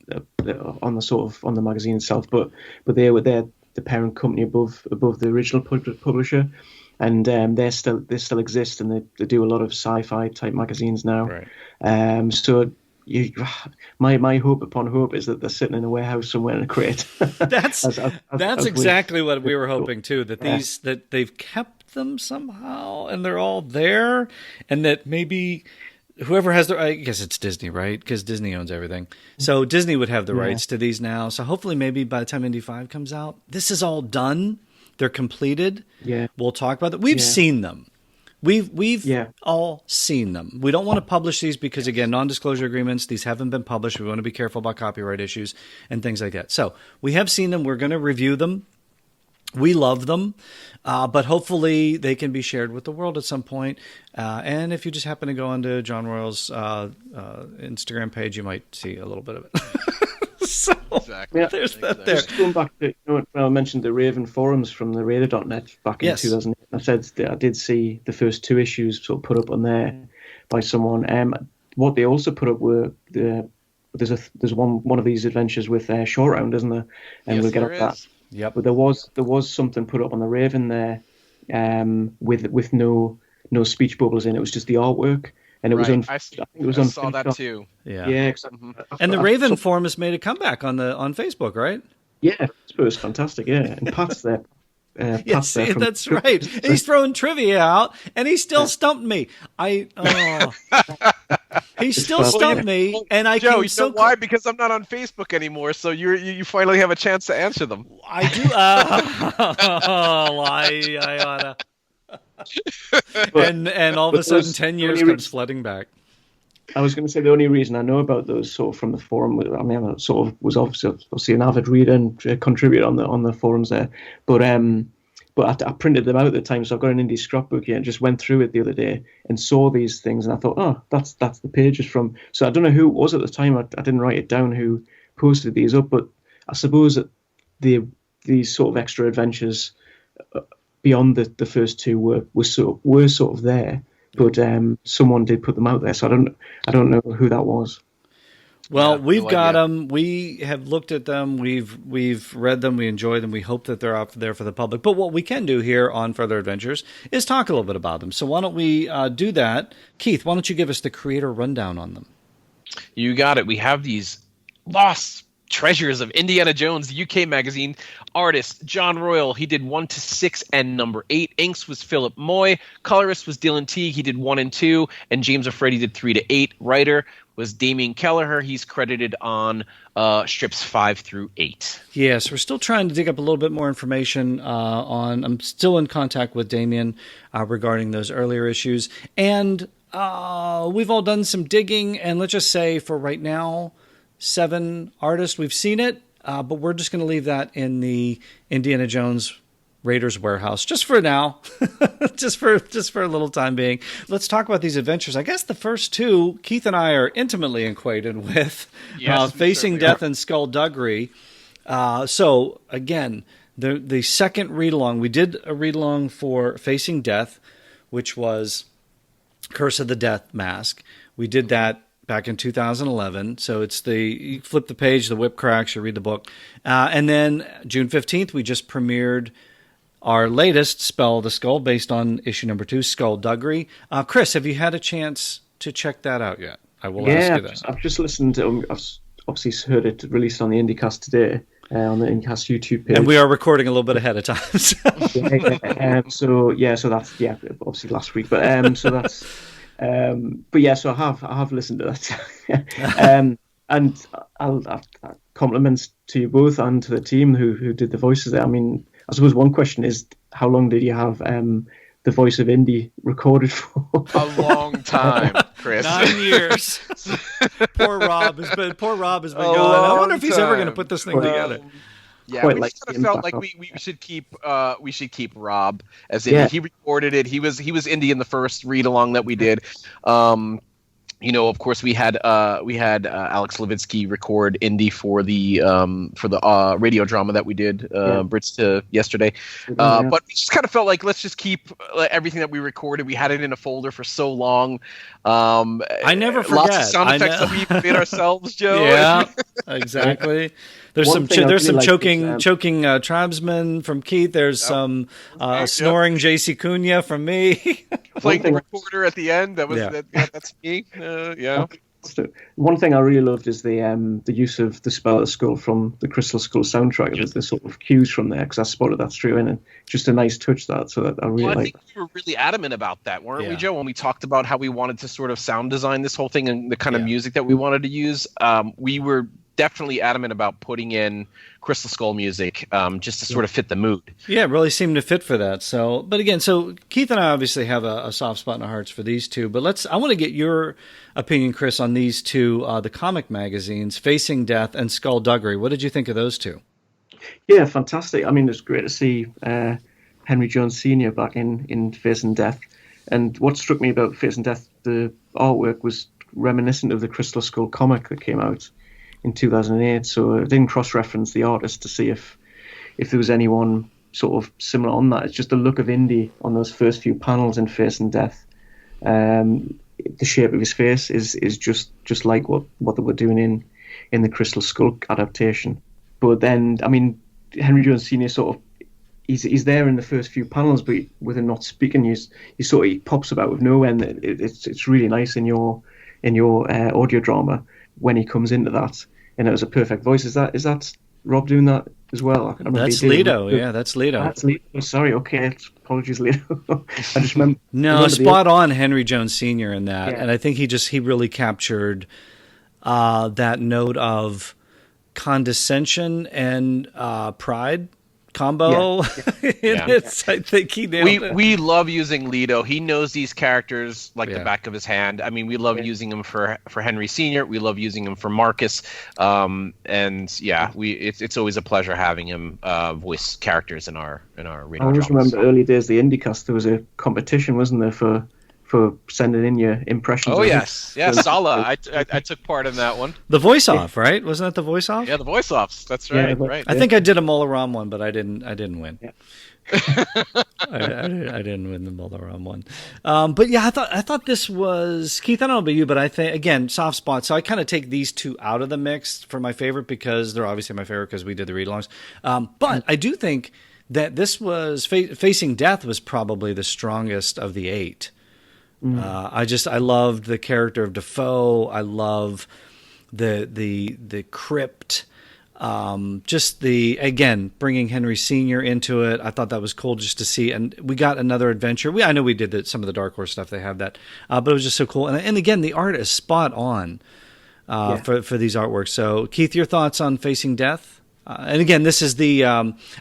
on the magazine itself, but they're the parent company above the original publisher. And they still exist, and they do a lot of sci-fi type magazines now. Right. So my hope upon hope is that they're sitting in a warehouse somewhere in a crate. That's exactly what we were hoping too. That they've kept them somehow, and they're all there, and that maybe whoever has I guess it's Disney, right? Because Disney owns everything. So Disney would have the rights to these now. So hopefully, maybe by the time Indy 5 comes out, this is all done. They're completed. Yeah. We'll talk about that. We've seen them. We've all seen them. We don't want to publish these because, again, non-disclosure agreements, these haven't been published. We want to be careful about copyright issues and things like that. So we have seen them. We're going to review them. We love them, but hopefully they can be shared with the world at some point. And if you just happen to go onto John Royal's Instagram page, you might see a little bit of it. So there's that there. Just going back to when I mentioned the Raven forums from the Radar.net back in 2008, I said that I did see the first 2 issues sort of put up on there by someone. What they also put up were there's one of these adventures with Short Round, isn't there? And we'll get up that. Yep. But there was something put up on the Raven there, with no speech bubbles in. It was just the artwork, and it was. I think it was. I saw that too. Yeah. Exactly. And the Raven forum has made a comeback on Facebook, right? Yeah, it was fantastic. Yeah, and Pat's there. Yes, that's right. He's throwing trivia out, and he still stumped me. He still stumped me, and I Joe, came you so know why? Because I'm not on Facebook anymore, so you finally have a chance to answer them. I do. I oughta. And all of a sudden, 10 years comes flooding back. I was going to say the only reason I know about those sort of from the forum. I mean, I sort of was obviously an avid reader and contributor on the forums there, but I printed them out at the time, so I've got an Indy scrapbook here and just went through it the other day and saw these things, and I thought, oh, that's the pages from. So I don't know who it was at the time. I didn't write it down who posted these up, but I suppose that these sort of extra adventures beyond the first 2 were sort of there. But someone did put them out there, so I don't know who that was. Well, we've got them. We have looked at them. We've read them. We enjoy them. We hope that they're out there for the public. But what we can do here on Further Adventures is talk a little bit about them. So why don't we do that? Keith, why don't you give us the creator rundown on them? You got it. We have these lost treasures of Indiana Jones, the UK magazine. Artist John Royal, he did 1 to 6 and number 8. Inks was Philip Moy. Colorist was Dylan Teague, he did 1 and 2. And James O'Freddy did 3 to 8. Writer was Damien Kelleher. He's credited on strips 5 through 8. Yes, we're still trying to dig up a little bit more information on. I'm still in contact with Damien regarding those earlier issues. And we've all done some digging. And let's just say for right now, 7 artists, we've seen it, but we're just going to leave that in the Indiana Jones Raiders warehouse just for now, just for a little time being. Let's talk about these adventures. I guess the first 2, Keith and I are intimately acquainted with, Facing Death and Skullduggery. So again, the second read along, we did a read along for Facing Death, which was Curse of the Death Mask. We did that back in 2011. So it's you flip the page, the whip cracks, you read the book. And then June 15th, we just premiered our latest Spell the Skull based on issue number 2, Skullduggery. Chris, have you had a chance to check that out yet? I will ask you that. I've just listened to I've obviously heard it released on the IndyCast today. On the IndyCast YouTube page. And we are recording a little bit ahead of time. So, so that's obviously last week. But so that's But yeah, so I have listened to that. And I'll compliments to you both and to the team who did the voices there. I mean, I suppose one question is, how long did you have the voice of Indy recorded for? A long time, Chris. 9 years. Poor Rob has been gone. I wonder if he's ever going to put this thing together. Yeah, we just kind of felt like we should keep Rob as Indy. Yeah. He recorded it. He was Indy in the first read along that we did. Of course, we had Alex Levitsky record Indy for the radio drama that we did Brits to yesterday. But we just kind of felt like let's just keep everything that we recorded. We had it in a folder for so long. I never forget. Lots of sound effects that we made ourselves, Joe. Yeah, exactly. There's some choking tribesmen from Keith. There's some snoring JC Cunha from me. Playing the recorder at the end. That's me. One thing I really loved is the use of the Spell of the Skull from the Crystal Skull soundtrack. There's the sort of cues from there because I spotted that straight in, and just a nice touch that. So that I really I think we were really adamant about that, weren't we, Joe? When we talked about how we wanted to sort of sound design this whole thing and the kind of music that we wanted to use, we were definitely adamant about putting in Crystal Skull music just to sort of fit the mood. Yeah, it really seemed to fit for that. So, but again, so Keith and I obviously have a soft spot in our hearts for these two, but I want to get your opinion, Chris, on these two, the comic magazines, Facing Death and Skullduggery. What did you think of those two? Yeah, fantastic. I mean, it's great to see Henry Jones Sr. back in Facing Death. And what struck me about Facing Death, the artwork was reminiscent of the Crystal Skull comic that came out in 2008, so I didn't cross-reference the artist to see if there was anyone sort of similar on that. It's just the look of Indy on those first few panels in Facing Death. The shape of his face is just like what they were doing in the Crystal Skull adaptation. But then, I mean, Henry Jones Sr. sort of he's there in the first few panels, but with him not speaking, he pops about with nowhere, and it's really nice in your audio drama when he comes into that, and it was a perfect voice. Is that Rob doing that as well? That's Leto. Yeah, that's Leto. That's Leto. Sorry. Okay. Apologies, Leto. I just remember. No, spot on Henry Jones Sr. in that. Yeah. And I think he really captured that note of condescension and pride combo. I think he nailed it. We love using Leto. He knows these characters like the back of his hand. I mean, we love using him for Henry Sr. We love using him for Marcus. It's always a pleasure having him voice characters in our radio. I just remember early days the IndyCast, there was a competition, wasn't there, for sending in your impressions. Oh, yes. Yeah, Sala. I took part in that one. The voice-off, right? Wasn't that the voice-off? Yeah, the voice-offs. That's right. Yeah, right. I think I did a Molaram one, but I didn't win. Yeah. I didn't win the Molaram one. But yeah, I thought this was, Keith, I don't know about you, but I think, again, soft spot. So I kind of take these two out of the mix for my favorite because they're obviously my favorite because we did the read-alongs. But I do think that this was, Facing Death was probably the strongest of the 8. I loved the character of Defoe. I love the crypt. Again, bringing Henry Sr. into it. I thought that was cool just to see. And we got another adventure. I know we did some of the Dark Horse stuff. They have that, but it was just so cool. And again, the art is spot on for these artworks. So, Keith, your thoughts on Facing Death? And again, this is the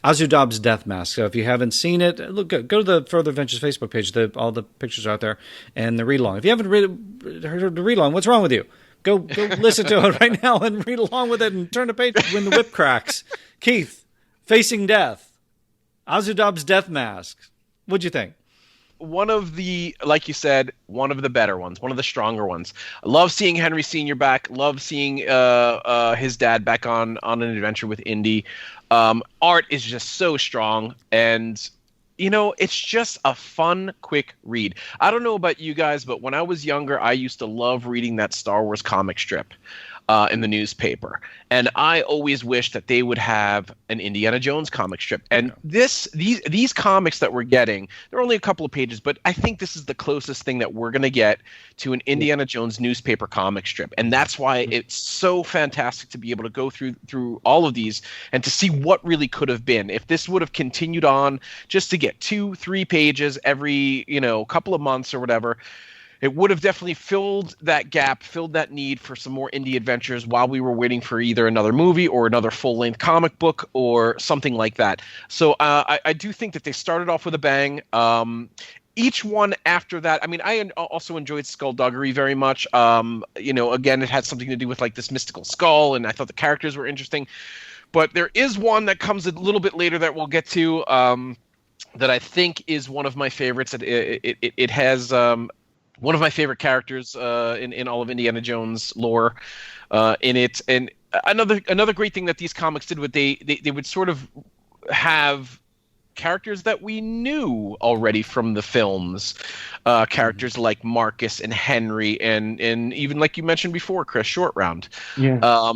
Azudab's Death Mask. So if you haven't seen it, go to the Further Adventures Facebook page. All the pictures are out there, and the read along. If you haven't heard the read along, what's wrong with you? Go listen to it right now and read along with it and turn the page when the whip cracks. Keith, Facing Death, Azudab's Death Mask. What'd you think? One of the, like you said, one of the better ones, one of the stronger ones. I love seeing Henry Sr. back. Love seeing his dad back on an adventure with Indy. Art is just so strong, and it's just a fun, quick read. I don't know about you guys, but when I was younger, I used to love reading that Star Wars comic strip in the newspaper. And I always wished that they would have an Indiana Jones comic strip. And these comics that we're getting, they're only a couple of pages, but I think this is the closest thing that we're going to get to an Indiana Jones newspaper comic strip. And that's why it's so fantastic to be able to go through all of these and to see what really could have been. If this would have continued on just to get 2-3 pages every, couple of months or whatever, it would have definitely filled that gap, filled that need for some more indie adventures while we were waiting for either another movie or another full-length comic book or something like that. So I do think that they started off with a bang. Each one after that, I mean, I also enjoyed Skullduggery very much. Again, it had something to do with like this mystical skull, and I thought the characters were interesting. But there is one that comes a little bit later that we'll get to that I think is one of my favorites. It has one of my favorite characters in all of Indiana Jones lore in it. And another great thing that these comics did was they would sort of have characters that we knew already from the films, characters like Marcus and Henry and even like you mentioned before, Chris, Short Round. Yeah.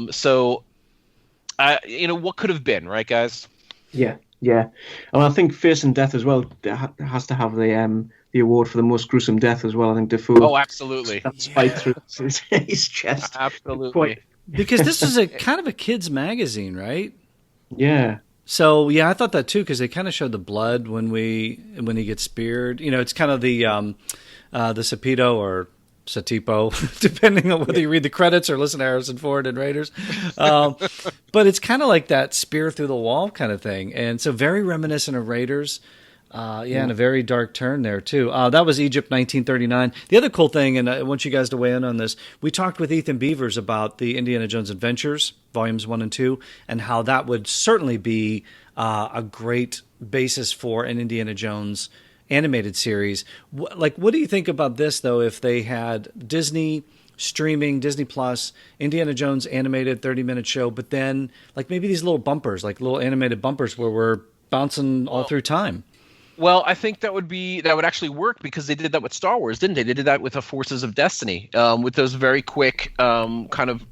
What could have been, right, guys? Yeah. And I think Face and Death as well has to have the award for the most gruesome death as well. I think Defoe. Oh, absolutely. That spike through his chest. Absolutely. Because this is a kind of a kid's magazine, right? Yeah. So yeah, I thought that too, because they kind of showed the blood when he gets speared. It's kind of the Sapito or Satipo, depending on whether you read the credits or listen to Harrison Ford and Raiders. But it's kind of like that spear through the wall kind of thing, and so very reminiscent of Raiders. And a very dark turn there too. That was Egypt 1939. The other cool thing, and I want you guys to weigh in on this, we talked with Ethan Beavers about the Indiana Jones Adventures, volumes 1 and 2, and how that would certainly be a great basis for an Indiana Jones animated series. What do you think about this, though, if they had Disney streaming, Disney Plus, Indiana Jones animated 30-minute show, but then like maybe these little bumpers, like little animated bumpers where we're bouncing all through time? Well, I think that would actually work because they did that with Star Wars, didn't they? They did that with the Forces of Destiny, with those very quick kind of,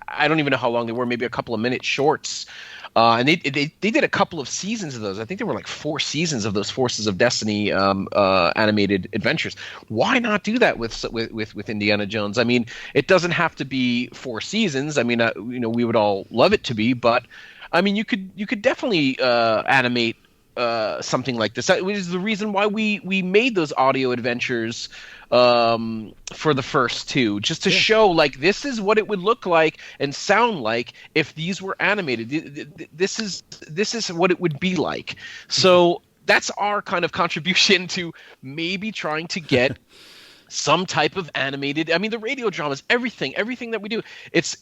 I don't even know how long they were, maybe a couple of minute shorts. And they did a couple of seasons of those. I think there were like 4 seasons of those Forces of Destiny animated adventures. Why not do that with Indiana Jones? I mean, it doesn't have to be 4 seasons. I mean, we would all love it to be, but I mean, you could definitely animate something like this. That is the reason why we made those audio adventures for the first 2, just to show like this is what it would look like and sound like if these were animated. This is what it would be like. So that's our kind of contribution to maybe trying to get some type of animated. I mean, the radio dramas, everything that we do, it's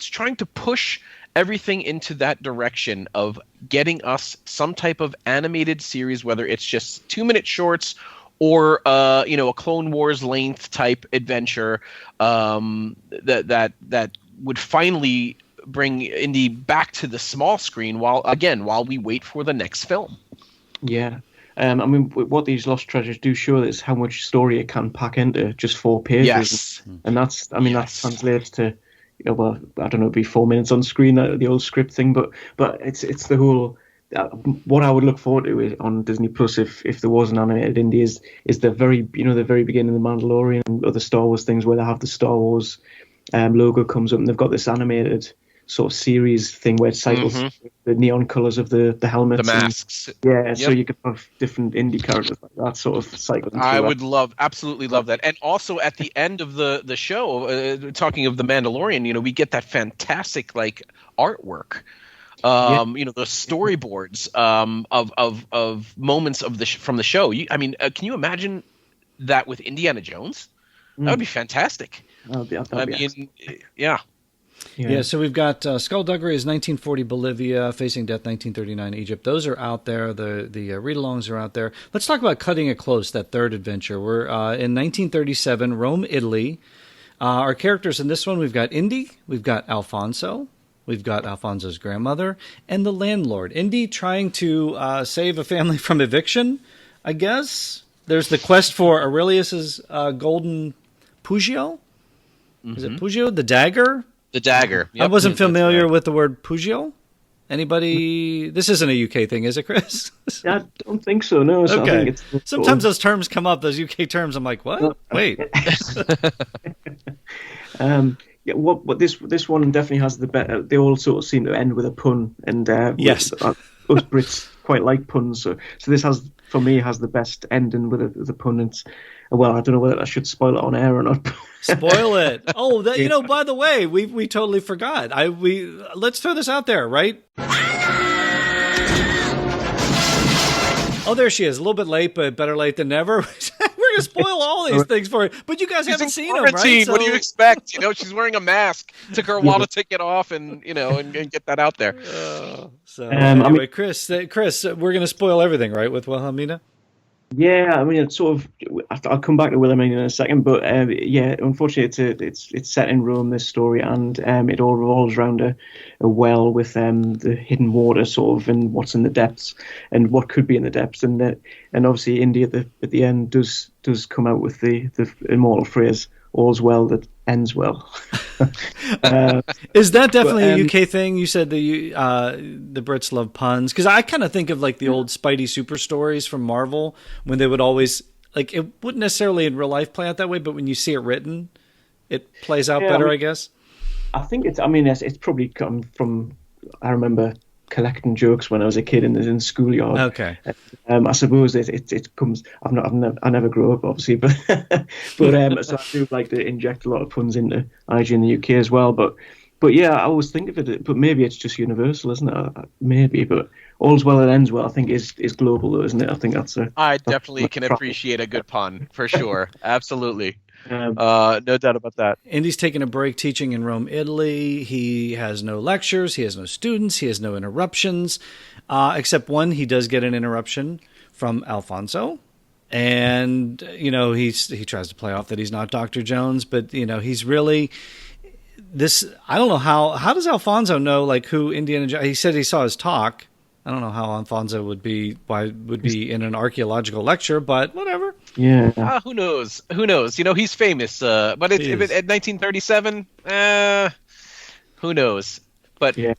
trying to push everything into that direction of getting us some type of animated series, whether it's just 2-minute shorts or a Clone Wars length type adventure that would finally bring Indy back to the small screen while we wait for the next film. Yeah. I mean, what these Lost Treasures do show is how much story it can pack into just 4 pages. Yes. And that translates to, well, I don't know, it'd be 4 minutes on screen, the old script thing, but it's the whole. What I would look forward to on Disney Plus if there was an animated Indy is the very beginning of The Mandalorian and other Star Wars things where they have the Star Wars logo comes up and they've got this animated sort of series thing where it cycles the neon colors of the helmets, the masks. So you could have different Indie characters like that sort of cycle. I would absolutely love that. And also at the end of the show, talking of the Mandalorian, we get that fantastic like artwork. The storyboards of moments from the show. Can you imagine that with Indiana Jones? That would be fantastic. Yeah, so we've got Skullduggery is 1940 Bolivia, Facing Death 1939 Egypt. Those are out there. The read-alongs are out there. Let's talk about Cutting It Close, that third adventure. We're in 1937, Rome, Italy. Our characters in this one, we've got Indy, we've got Alfonso, we've got Alfonso's grandmother, and the landlord. Indy trying to save a family from eviction, I guess. There's the quest for Aurelius's golden Pugio. Is it Pugio? The dagger? The dagger. Yep. I wasn't familiar with the word Pugio. Anybody? This isn't a UK thing, is it, Chris? I don't think so, no. So okay. I think it's sometimes those terms come up, those UK terms. I'm like, what? Wait. What this one definitely has the better. They all sort of seem to end with a pun, and yes, us Brits quite like puns. So this has, for me, has the best ending with the pun. It's, well, I don't know whether I should spoil it on air or not. Spoil it. Oh, by the way, we totally forgot. Let's throw this out there, right? Oh, there she is. A little bit late, but better late than never. We're going to spoil all these things for you. But you guys haven't seen them, right? What do you expect? She's wearing a mask. Took her a while to take it off and get that out there. Anyway, Chris, we're going to spoil everything, right, with Wilhelmina? Yeah, I mean, it's sort of. I'll come back to Wilhelmina in a second, but yeah, unfortunately, it's set in Rome, this story, and it all revolves around a well with the hidden water, sort of, and what's in the depths, and what could be in the depths, and obviously, Indy at the end does come out with the immortal phrase, "All's well that ends well." Is that definitely a UK thing? You said the Brits love puns, because I kind of think of like the old Spidey super stories from Marvel, when they would always, like, it wouldn't necessarily in real life play out that way, but when you see it written, it plays out better, I guess. I think it's probably come from, I remember collecting jokes when I was a kid in the schoolyard. Okay. I suppose it comes. I never grew up, obviously, but so I do like to inject a lot of puns into IG in the UK as well. But yeah, I always think of it. But maybe it's just universal, isn't it? Maybe, but all's well that ends well, I think is global, though, isn't it? I think I definitely can appreciate a good pun for sure. Absolutely. No doubt about that. Indy's taking a break teaching in Rome, Italy. He has no lectures. He has no students. He has no interruptions, except one. He does get an interruption from Alfonso, and he tries to play off that he's not Dr. Jones, but he's really this. I don't know how does Alfonso know like who Indiana Jones? He said he saw his talk. I don't know how Alfonso would be in an archaeological lecture, but whatever. Yeah. Who knows? He's famous, but at 1937, who knows? But yeah,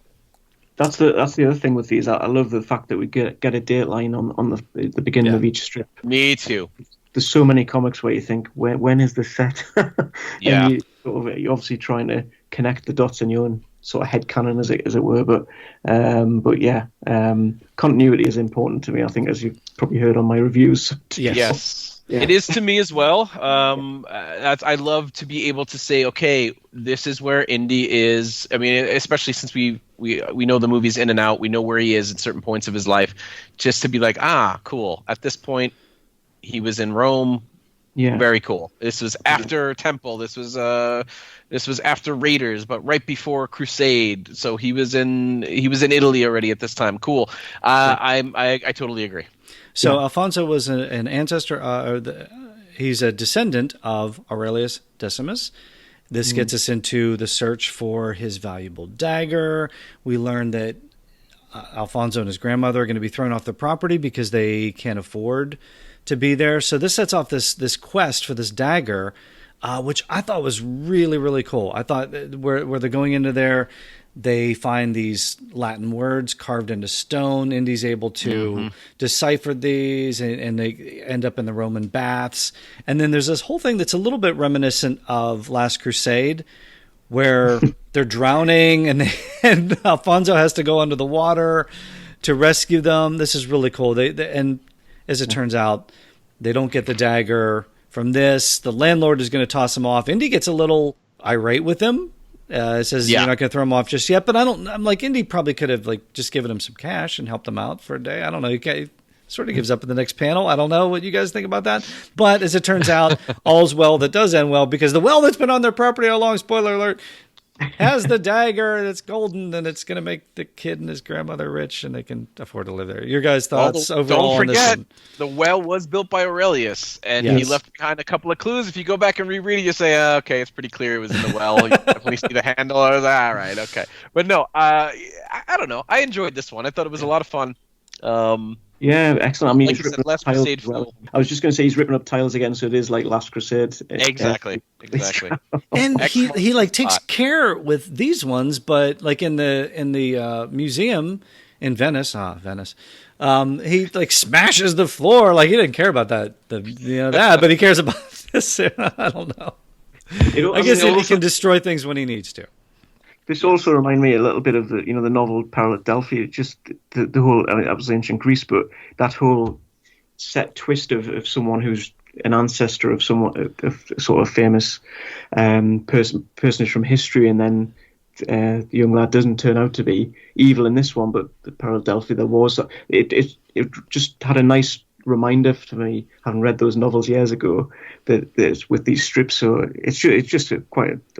that's the other thing with these. I love the fact that we get a dateline on the beginning of each strip. Me too. There's so many comics where you think, when is this set? Yeah. And you're obviously trying to connect the dots in your own sort of headcanon, as it were, but yeah, continuity is important to me, I think, as you've probably heard on my reviews. Yes. Yeah. It is to me as well. I love to be able to say, okay, this is where Indy is. I mean, especially since we know the movies in and out, we know where he is at certain points of his life, just to be like, cool. At this point, he was in Rome. Yeah. Very cool. This was after Temple. This was after Raiders, but right before Crusade. So he was in Italy already at this time. Cool. I totally agree. So Alfonso was an ancestor. He's a descendant of Aurelius Decimus. This gets us into the search for his valuable dagger. We learn that Alfonso and his grandmother are going to be thrown off the property because they can't afford to be there. So this sets off this quest for this dagger, which I thought was really, really cool. I thought where they're going into there, they find these Latin words carved into stone. Indy's able to decipher these, and they end up in the Roman baths. And then there's this whole thing that's a little bit reminiscent of Last Crusade, where they're drowning, and Alfonso has to go under the water to rescue them. This is really cool. And as it turns out, they don't get the dagger from this. The landlord is going to toss him off. Indy gets a little irate with him. Says you're not going to throw him off just yet. But I'm like, Indy probably could have just given him some cash and helped him out for a day. I don't know. He sort of gives up in the next panel. I don't know what you guys think about that. But as it turns out, all's well that does end well, because the well that's been on their property all along, spoiler alert, has the dagger that's golden, and it's going to make the kid and his grandmother rich, and they can afford to live there. Your guys' thoughts overall on this one? Don't forget, the well was built by Aurelius, and he left behind a couple of clues. If you go back and reread it, you say, okay, it's pretty clear it was in the well. You definitely see the handle. All right, okay. But no, I don't know. I enjoyed this one. I thought it was a lot of fun. Yeah, excellent. I mean, like you said, Last Crusade. Well. I was just going to say he's ripping up tiles again, so it is like Last Crusade. Exactly. And he takes care with these ones, but like in the museum in Venice, he smashes the floor. Like he didn't care about that, but he cares about this. I don't know. I guess he can destroy things when he needs to. This also reminded me a little bit of the novel Philadelphia. Just the whole, I mean, that was ancient Greece, but that whole set twist of someone who's an ancestor of someone, of sort of famous personage from history, and then the young lad doesn't turn out to be evil in this one, but the Philadelphia, there was it just had a nice reminder to me, having read those novels years ago, that there's with these strips. So it's just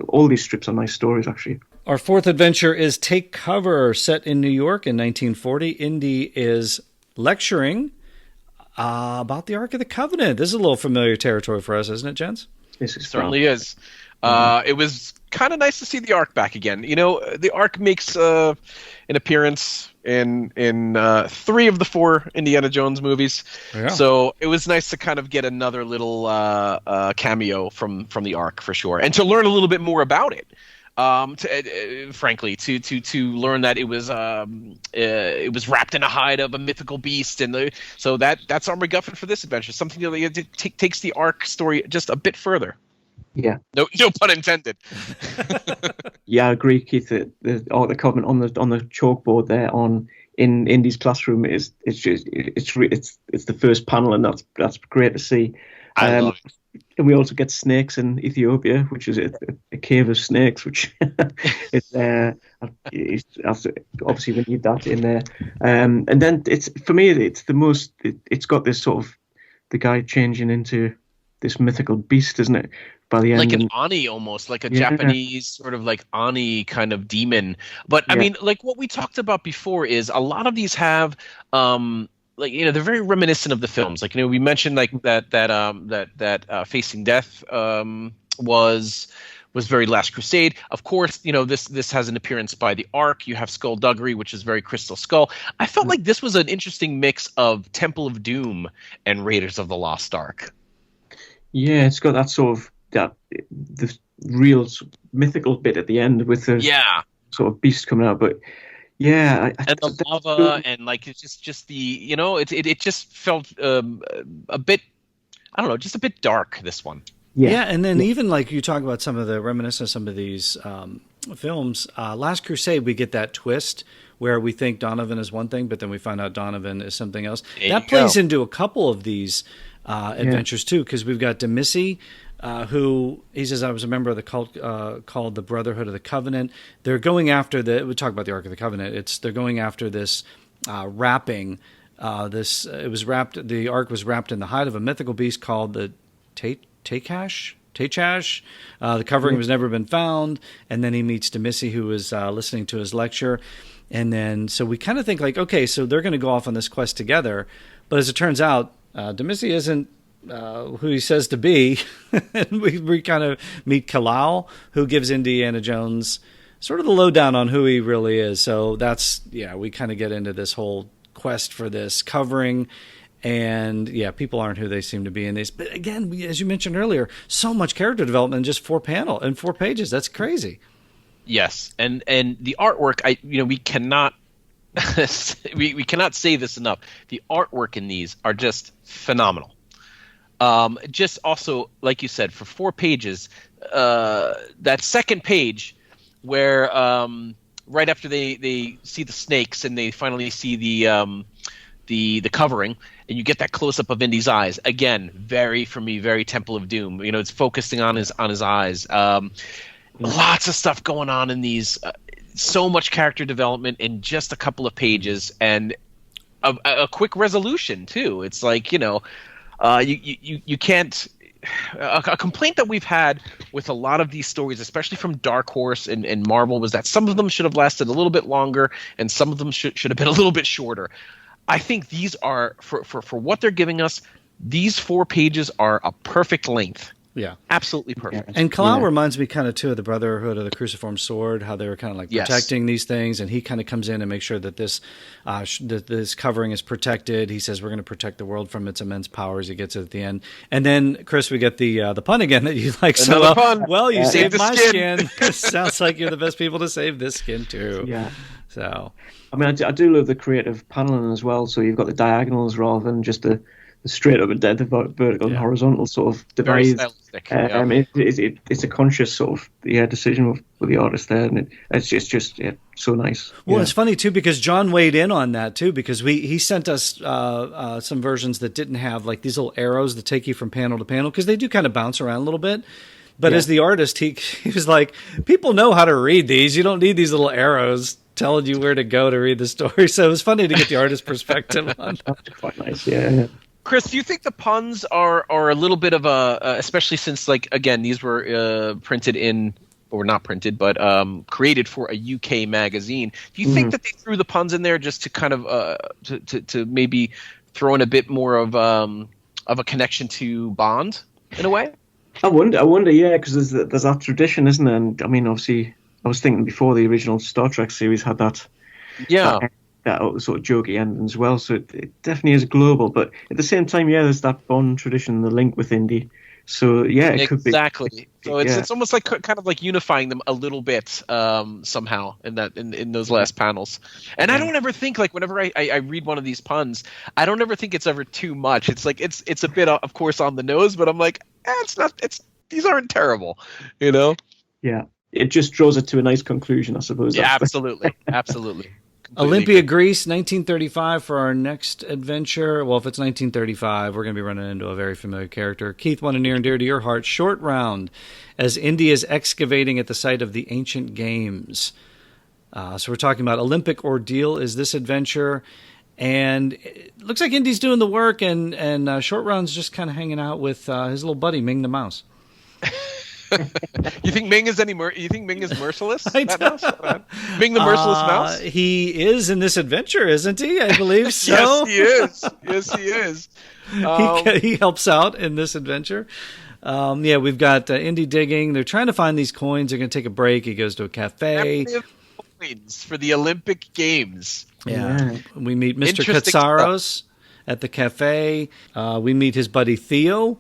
all these strips are nice stories, actually. Our fourth adventure is Take Cover, set in New York in 1940. Indy is lecturing about the Ark of the Covenant. This is a little familiar territory for us, isn't it, gents? It certainly is. It was kind of nice to see the Ark back again. The Ark makes an appearance in 3 of the 4 Indiana Jones movies. Yeah. So it was nice to kind of get another little cameo from the Ark, for sure, and to learn a little bit more about it. Frankly, to learn that it was wrapped in a hide of a mythical beast, and so that's our MacGuffin for this adventure. Something that takes the Ark story just a bit further. Yeah. No pun intended. Yeah, I agree, Keith. The Ark of the Covenant on the chalkboard there in Indy's classroom it's the first panel, and that's great to see. I love it. And we also get snakes in Ethiopia, which is a cave of snakes, which is obviously we need that in there. And then it's got this sort of the guy changing into this mythical beast, isn't it? By the end, like an Ani, almost like a Japanese sort of like Ani kind of demon. But I mean, like what we talked about before is a lot of these have they're very reminiscent of the films. Like, we mentioned like that Facing Death was very Last Crusade. Of course, this has an appearance by the Ark. You have Skullduggery, which is very Crystal Skull. I felt like this was an interesting mix of Temple of Doom and Raiders of the Lost Ark. Yeah, it's got that sort of the real mythical bit at the end with the sort of beast coming out, but. Yeah, and the lava, and like it's just the it just felt a bit, I don't know, just a bit dark, this one. Yeah, and then even like you talk about some of the reminiscence of some of these films. Last Crusade, we get that twist where we think Donovan is one thing, but then we find out Donovan is something else. That plays into a couple of these adventures too, because we've got Demissy. Who he says I was a member of the cult called the Brotherhood of the Covenant. They're going after we talk about the Ark of the Covenant. They're going after this wrapping. The Ark was wrapped in the hide of a mythical beast called the Tachash. The covering has never been found. And then he meets Demissy, who is listening to his lecture. And then so we kind of think like, okay, so they're going to go off on this quest together. But as it turns out, Demissy isn't who he says to be. And we kind of meet Cloux, who gives Indiana Jones sort of the lowdown on who he really is. So we kind of get into this whole quest for this covering, and people aren't who they seem to be in these. But again, as you mentioned earlier, so much character development in just 4 pages. That's crazy. Yes, and the artwork, we cannot we cannot say this enough. The artwork in these are just phenomenal. Just also, like you said, for 4 pages, that second page where right after they see the snakes and they finally see the covering, and you get that close up of Indy's eyes again, very Temple of Doom. It's focusing on his eyes. Lots of stuff going on in these. So much character development in just a couple of pages, and a quick resolution too. It's like you can't. A complaint that we've had with a lot of these stories, especially from Dark Horse and Marvel, was that some of them should have lasted a little bit longer, and some of them should have been a little bit shorter. I think these are for what they're giving us. These 4 pages are a perfect length. Yeah, absolutely perfect. And Cloux reminds me kind of too of the Brotherhood of the Cruciform Sword, how they were kind of like protecting these things, and he kind of comes in and makes sure that this this covering is protected. He says we're going to protect the world from its immense powers. He gets it at the end, and then Chris, we get the pun again that you like so well. Pun. Well, you saved my skin. Sounds like you're the best people to save this skin too. Yeah. So, I mean, I do love the creative paneling as well. So you've got the diagonals rather than just the straight up and dead, the vertical and horizontal sort of Very divides. stylistic. It's a conscious sort of decision with the artist there, and it's just so nice. Well, it's funny too because John weighed in on that too because he sent us some versions that didn't have like these little arrows that take you from panel to panel because they do kind of bounce around a little bit. But as the artist, he was like, people know how to read these. You don't need these little arrows telling you where to go to read the story. So it was funny to get the artist perspective on that. That's quite nice, yeah. Chris, do you think the puns are a little bit of especially since, like, again, these were printed in, or not printed, but created for a UK magazine. Do you think that they threw the puns in there just to kind of to maybe throw in a bit more of a connection to Bond in a way? I wonder, yeah, because there's that tradition, isn't there? And I mean, obviously, I was thinking before the original Star Trek series had that. Yeah. That sort of jokey ending as well, so it definitely is global. But at the same time, there's that Bond tradition, the link with Indy. So it could be exactly. So it's almost like kind of like unifying them a little bit somehow in those last panels. And I don't ever think, like, whenever I read one of these puns, I don't ever think it's ever too much. It's like it's a bit of course on the nose, but I'm like, it's not. These aren't terrible, you know. Yeah, it just draws it to a nice conclusion, I suppose. Yeah, absolutely. Olympia, Greece, 1935 for our next adventure. Well, if it's 1935, we're going to be running into a very familiar character. Keith, one near and dear to your heart, Short Round, as Indy is excavating at the site of the ancient games. So we're talking about Olympic ordeal is this adventure, and it looks like Indy's doing the work, and Short Round's just kind of hanging out with his little buddy, Ming the Mouse. You think Ming is You think Ming is merciless? That mouse? Ming the merciless mouse? He is in this adventure, isn't he? I believe so. Yes, he is. He helps out in this adventure. We've got Indy digging. They're trying to find these coins. They're going to take a break. He goes to a cafe. Coins for the Olympic Games. Yeah. We meet Mr. Katsaros at the cafe. We meet his buddy Theo.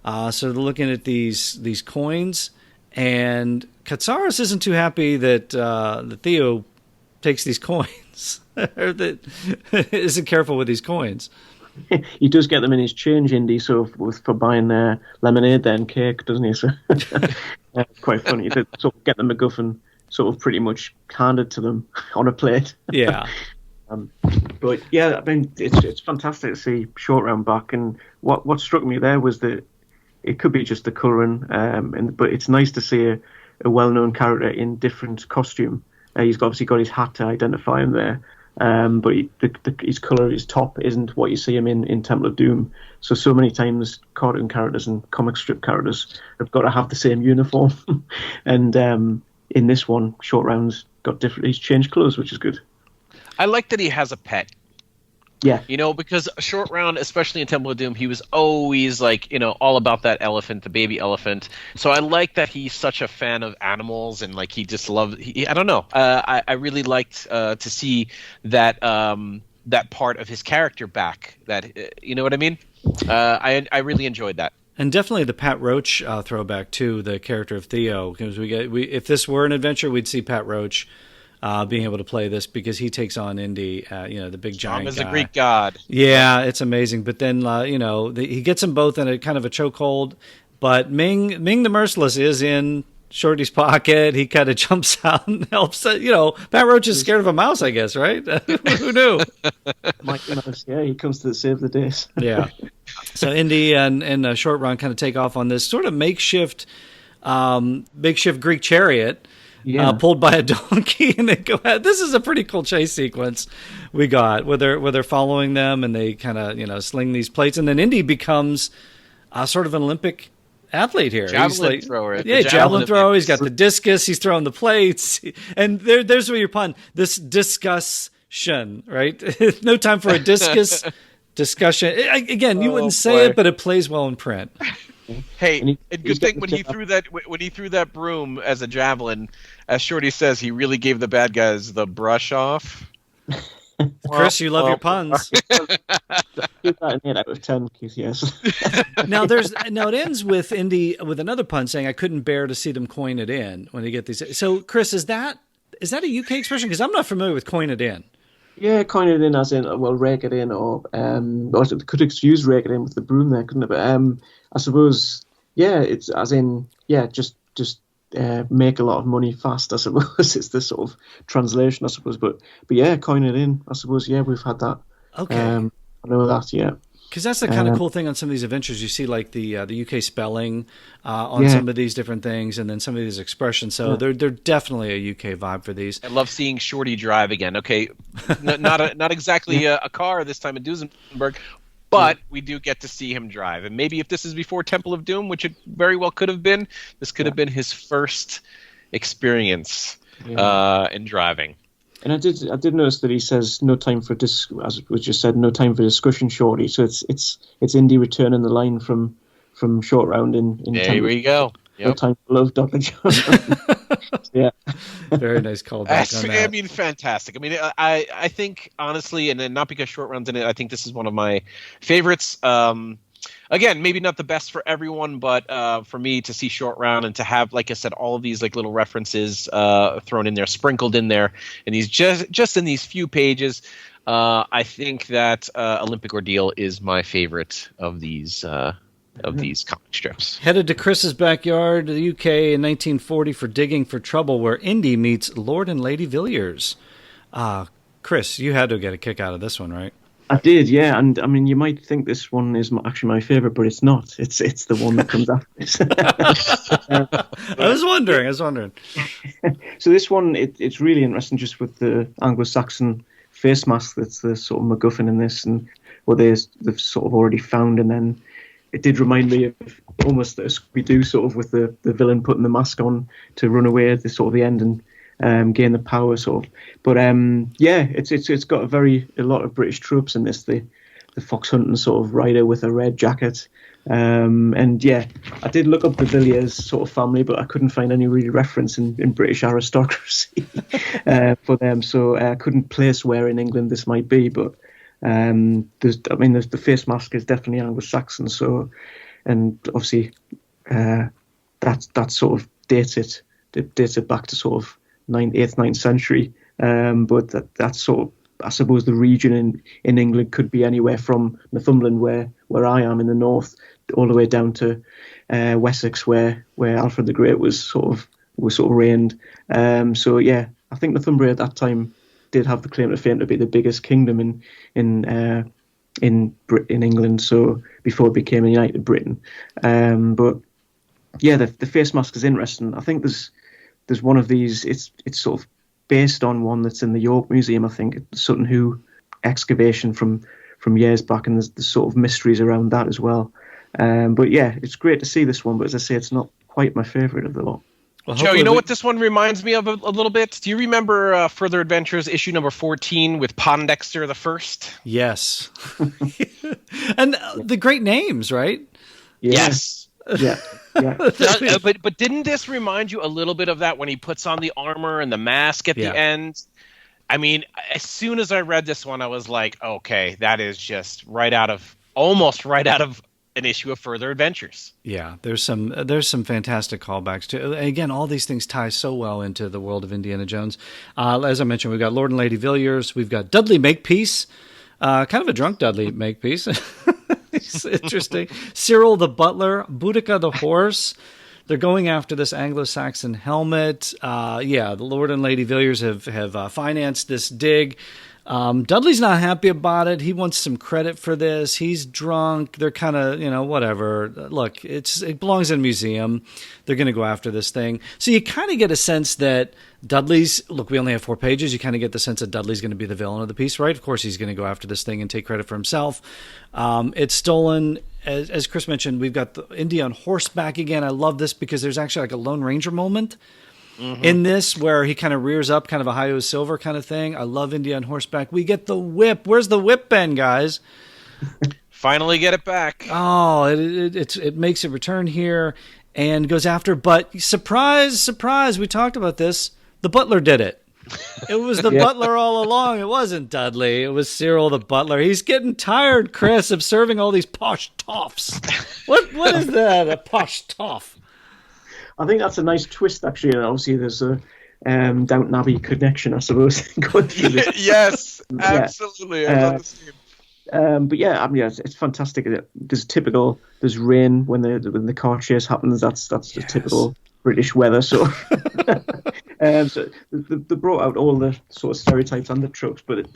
So they're looking at these coins, and Katsaros isn't too happy that Theo takes these coins, or that isn't careful with these coins. He does get them in his change, Indy, so for buying their lemonade and cake, doesn't he? So it's quite funny to sort of get the MacGuffin sort of pretty much handed to them on a plate. Yeah. But yeah, I mean, it's fantastic to see Short Round back, and what struck me there was that it could be just the colouring, but it's nice to see a well-known character in different costume. He's obviously got his hat to identify him there, but his colour, his top, isn't what you see him in Temple of Doom. So many times cartoon characters and comic strip characters have got to have the same uniform, and in this one, Short Round's got different. He's changed clothes, which is good. I like that he has a pet. Yeah. You know, because Short Round, especially in Temple of Doom, he was always like, all about that elephant, the baby elephant. So I like that he's such a fan of animals, and like he just loves. I don't know. I really liked to see that that part of his character back. That you know what I mean. I really enjoyed that. And definitely the Pat Roach throwback to the character of Theo, because if this were an adventure, we'd see Pat Roach being able to play this because he takes on Indy, the big giant as guy. a Greek god. Yeah, it's amazing. But then, he gets them both in a kind of a chokehold. But Ming the Merciless is in Shorty's pocket. He kind of jumps out and helps. Pat Roach is scared of a mouse, I guess, right? Who knew? Mike Mouse, yeah, he comes to save the day. Yeah. So Indy and Short Round kind of take off on this sort of makeshift Greek chariot. Yeah. Pulled by a donkey, and they go ahead. This is a pretty cool chase sequence we got where they're following them, and they kind of sling these plates, and then Indy becomes sort of an Olympic athlete here. Javelin thrower. Yeah, javelin thrower. He's got the discus. He's throwing the plates, and there's where your pun. This discussion, right? No time for a discus discussion. Again, you wouldn't say it, but it plays well in print. Hey, and good thing when he threw that broom as a javelin, as Shorty says, he really gave the bad guys the brush off. Chris, you love your puns. Give that an 8 out of 10, Keith, yes. Now it ends with Indy with another pun saying, "I couldn't bear to see them coin it in" when they get these. So, Chris, is that a UK expression? Because I'm not familiar with "coin it in." Yeah, coin it in as in, well, rake it in, or it could use rake it in with the broom there, couldn't it? But I suppose, yeah, it's as in, yeah, just make a lot of money fast, I suppose. It's the sort of translation, I suppose. But yeah, coin it in, I suppose. Yeah, we've had that. Okay. I know that, yeah. Because that's the kind of cool thing on some of these adventures. You see like the UK spelling on some of these different things, and then some of these expressions. So they're definitely a UK vibe for these. I love seeing Shorty drive again. Okay, not exactly a car this time in Duesenberg, but we do get to see him drive. And maybe if this is before Temple of Doom, which it very well could have been, this could have been his first experience in driving. And I did notice that he says no time for as was just said, no time for discussion, Shorty. So it's Indy returning the line from Short Round in there we go. Yep. No time for love, Dr. John. Yeah, very nice callback on that. I mean, fantastic. I mean, I think honestly, and then not because Short Round's in it, I think this is one of my favorites. Again, maybe not the best for everyone, but for me to see Short Round and to have, like I said, all of these like little references thrown in there, sprinkled in there, and these just in these few pages, I think that Olympic Ordeal is my favorite of these comic strips. Headed to Chris's backyard, the UK, in 1940 for Digging for Trouble, where Indy meets Lord and Lady Villiers. Chris, you had to get a kick out of this one, right? I did, yeah, and I mean, you might think this one is actually my favorite, but it's not. It's the one that comes after this. I was wondering. So this one, it's really interesting, just with the Anglo-Saxon face mask. That's the sort of MacGuffin in this, and what they've sort of already found, and then it did remind me of almost a Scooby-Doo sort of with the villain putting the mask on to run away at the sort of the end and gain the power sort of. But yeah, it's got a lot of British tropes in this. The fox hunting sort of rider with a red jacket. And yeah, I did look up the Villiers sort of family, but I couldn't find any really reference in British aristocracy for them. So I couldn't place where in England this might be, but the face mask is definitely Anglo-Saxon. So, and obviously that sort of dates it back to sort of 8th, 9th century. But that's sort of, I suppose, the region in England could be anywhere from Northumberland, where I am in the north, all the way down to Wessex, where Alfred the Great was sort of reigned. So yeah, I think Northumbria at that time did have the claim to fame to be the biggest kingdom in England. So before it became a United Britain. But yeah, the face mask is interesting. I think there's one of these. It's sort of based on one that's in the York Museum, I think, Sutton Hoo excavation from years back, and there's sort of mysteries around that as well. But yeah, it's great to see this one, but as I say, it's not quite my favourite of the lot. Well, Joe, you know what this one reminds me of a little bit? Do you remember Further Adventures issue number 14 with Pondexter the First? Yes. And the great names, right? Yes. Yeah. Yeah. But didn't this remind you a little bit of that when he puts on the armor and the mask at the end? I mean, as soon as I read this one, I was like, okay, that is just almost right out of an issue of Further Adventures. Yeah, there's some fantastic callbacks to. Again, all these things tie so well into the world of Indiana Jones. As I mentioned, we've got Lord and Lady Villiers, we've got Dudley Makepeace, kind of a drunk Dudley Makepeace. It's interesting. Cyril the Butler, Boudica the Horse. They're going after this Anglo-Saxon helmet. The Lord and Lady Villiers have financed this dig. Dudley's not happy about it. He wants some credit for this. He's drunk. They're kind of, whatever. Look, it belongs in a museum. They're going to go after this thing. So you kind of get a sense that we only have 4 pages. You kind of get the sense that Dudley's going to be the villain of the piece, right? Of course, he's going to go after this thing and take credit for himself. It's stolen. As Chris mentioned, we've got the Indy on horseback again. I love this because there's actually like a Lone Ranger moment in this where he kind of rears up, kind of a Hi-Yo Silver kind of thing. I love Indy on horseback. We get the whip. Where's the whip been, guys? Finally get it back. Oh, it makes a return here and goes after. But surprise, surprise, we talked about this. The butler did it. It was the butler all along. It wasn't Dudley. It was Cyril the butler. He's getting tired, Chris, of serving all these posh toffs. What is that, a posh toff? I think that's a nice twist, actually. And obviously, there's Downton Abbey connection, I suppose. Going through this. Yes, absolutely. I love the scene. But yeah, I mean, it's fantastic. There's rain when the car chase happens. That's the typical British weather. So, so they brought out all the sort of stereotypes and the tropes, but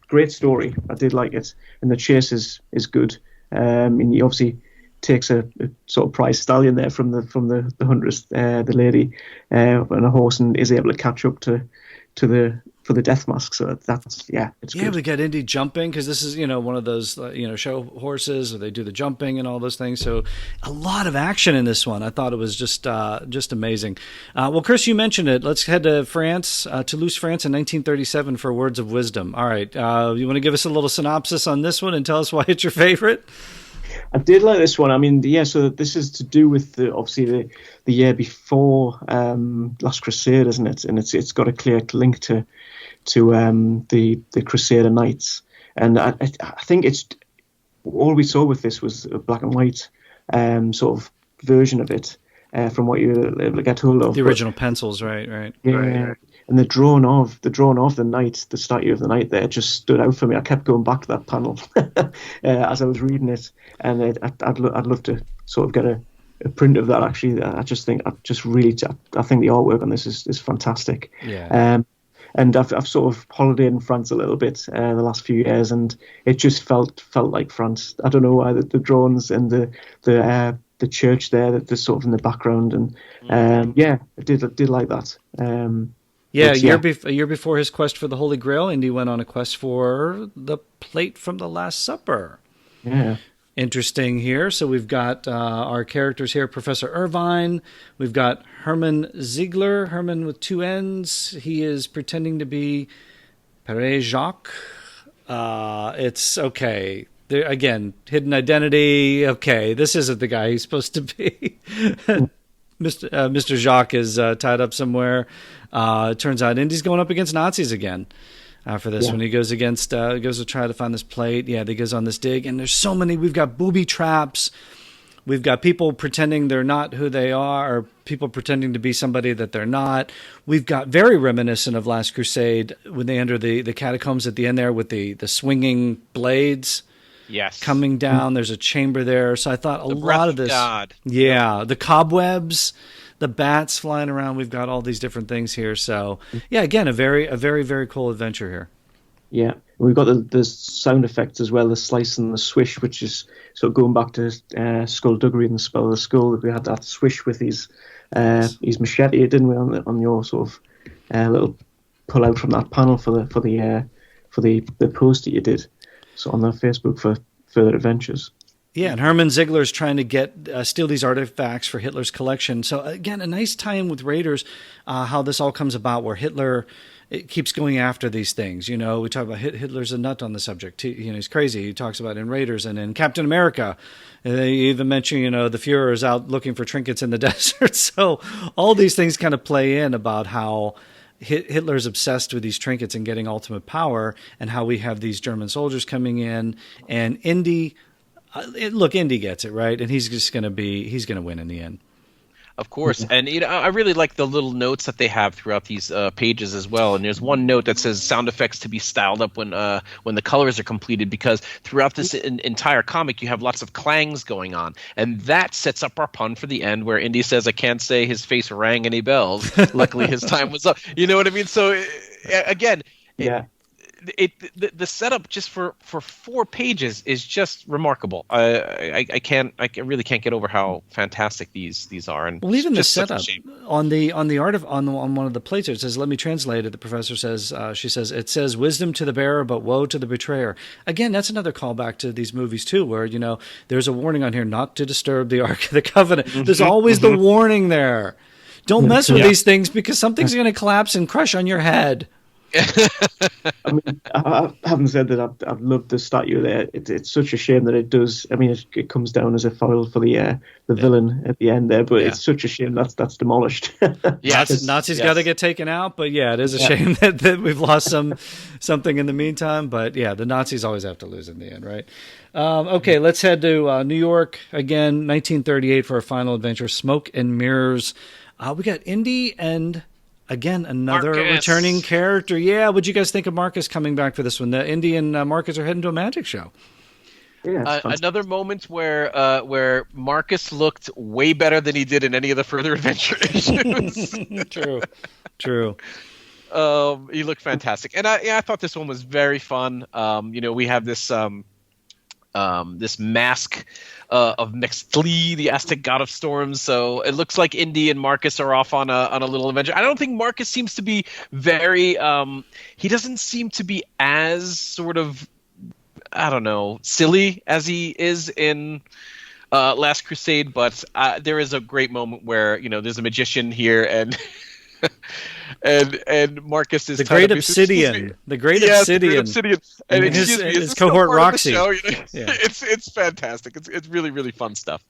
great story. I did like it, and the chase is good. And he obviously takes a sort of prize stallion there from the huntress, the lady, on a horse, and is able to catch up to the death mask. So it's good. We got Indy jumping, because this is one of those show horses, or they do the jumping and all those things. So a lot of action in this one. I thought it was just amazing. Well, Chris, you mentioned it. Let's head to France, Toulouse, France, in 1937 for Words of Wisdom. All right, you want to give us a little synopsis on this one and tell us why it's your favorite? I did like this one. I mean, so this is to do with obviously the year before Last Crusade, isn't it? And it's got a clear link to the Crusader Knights. And I think it's all we saw with this was a black and white sort of version of it, from what you get hold of. The original pencils, right? Yeah. Right. And the drawing of the knight, the statue of the knight there, just stood out for me. I kept going back to that panel as I was reading it, and I'd love to sort of get a print of that. Actually, I think the artwork on this is fantastic. Yeah. And I've sort of holidayed in France a little bit the last few years, and it just felt like France. I don't know why the drawings and the church there, that's sort of in the background, and I did like that. A year before his quest for the Holy Grail, Indy went on a quest for the plate from the Last Supper. Yeah. Interesting here. So we've got our characters here, Professor Irvine. We've got Herman Ziegler, Herman with two N's. He is pretending to be Père Jacques. It's okay. There, again, hidden identity. Okay, this isn't the guy he's supposed to be. Mr. Jacques is tied up somewhere. It turns out Indy's going up against Nazis again for this one. He goes to try to find this plate. Yeah, he goes on this dig, and there's so many. We've got booby traps. We've got people pretending they're not who they are, or people pretending to be somebody that they're not. We've got very reminiscent of Last Crusade when they enter the catacombs at the end there with the swinging blades. Yes. Coming down. There's a chamber there. So I thought a lot of this. God. Yeah. The cobwebs, the bats flying around. We've got all these different things here. So yeah, again, a very, very cool adventure here. Yeah. We've got the sound effects as well, the slice and the swish, which is sort of going back to Skullduggery and the Spell of the Skull. We had that swish with his machete, didn't we, on your sort of little pull out from that panel for the post that you did. So on their Facebook for further adventures. Yeah, and Herman Ziegler is trying to steal these artifacts for Hitler's collection. So again, a nice tie-in with Raiders, how this all comes about, where Hitler keeps going after these things. We talk about Hitler's a nut on the subject. He's crazy. He talks about it in Raiders and in Captain America. And they even mention, the Fuhrer is out looking for trinkets in the desert. So all these things kind of play in about how Hitler's obsessed with these trinkets and getting ultimate power, and how we have these German soldiers coming in, and Indy, Indy gets it, right? And he's going to win in the end. Of course. And I really like the little notes that they have throughout these pages as well. And there's one note that says sound effects to be styled up when the colors are completed, because throughout this entire comic you have lots of clangs going on. And that sets up our pun for the end, where Indy says, I can't say his face rang any bells. Luckily his time was up. You know what I mean? So again, the setup just for 4 pages is just remarkable. I really can't get over how fantastic these are. And even the setup on one of the plates, it says, let me translate it. The professor says, she says, it says wisdom to the bearer, but woe to the betrayer. Again, that's another callback to these movies too, where there's a warning on here not to disturb the Ark of the Covenant. There's always the warning there. Don't mess with these things, because something's going to collapse and crush on your head. I mean, I haven't said that I've loved the statue there. It's such a shame that it does. I mean, it comes down as a foil for the villain at the end there, but it's such a shame that's demolished. Nazis got to get taken out, but it is a shame that we've lost something in the meantime. But the Nazis always have to lose in the end, right? Okay, let's head to New York again, 1938 for our final adventure, Smoke and Mirrors. We got Indy and Again, another Marcus. returning character. Yeah, what'd you guys think of Marcus coming back for this one? The Indy and Marcus are heading to a magic show. Yeah, another moment where Marcus looked way better than he did in any of the further adventure issues. True. He looked fantastic, and I thought this one was very fun. We have this this mask of Mextli, the Aztec god of storms. So it looks like Indy and Marcus are off on a little adventure. I don't think Marcus seems to be very. He doesn't seem to be as sort of, I don't know, silly as he is in Last Crusade. But there is a great moment where there's a magician here and. And Marcus is the great obsidian, the great obsidian, and his cohort Roxy. It's fantastic. It's really, really fun stuff.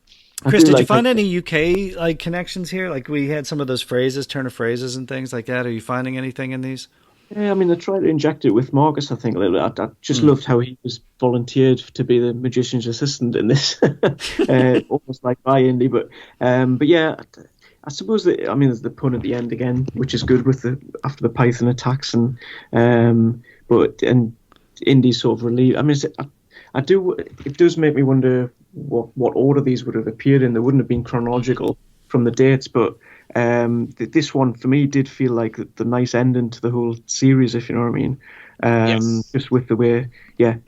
Chris, did you find any UK connections here? Like we had some of those phrases, turn of phrases, and things like that. Are you finding anything in these? Yeah, I mean, I tried to inject it with Marcus, I think, a little bit. I just loved how he was volunteered to be the magician's assistant in this, almost like by Indy. But yeah. I suppose that there's the pun at the end again, which is good with after the Python attacks and Indy's sort of relief. I mean, it does make me wonder what order these would have appeared in. They wouldn't have been chronological from the dates, but this one for me did feel like the nice ending to the whole series, if you know what I mean. Yes. Just with the way,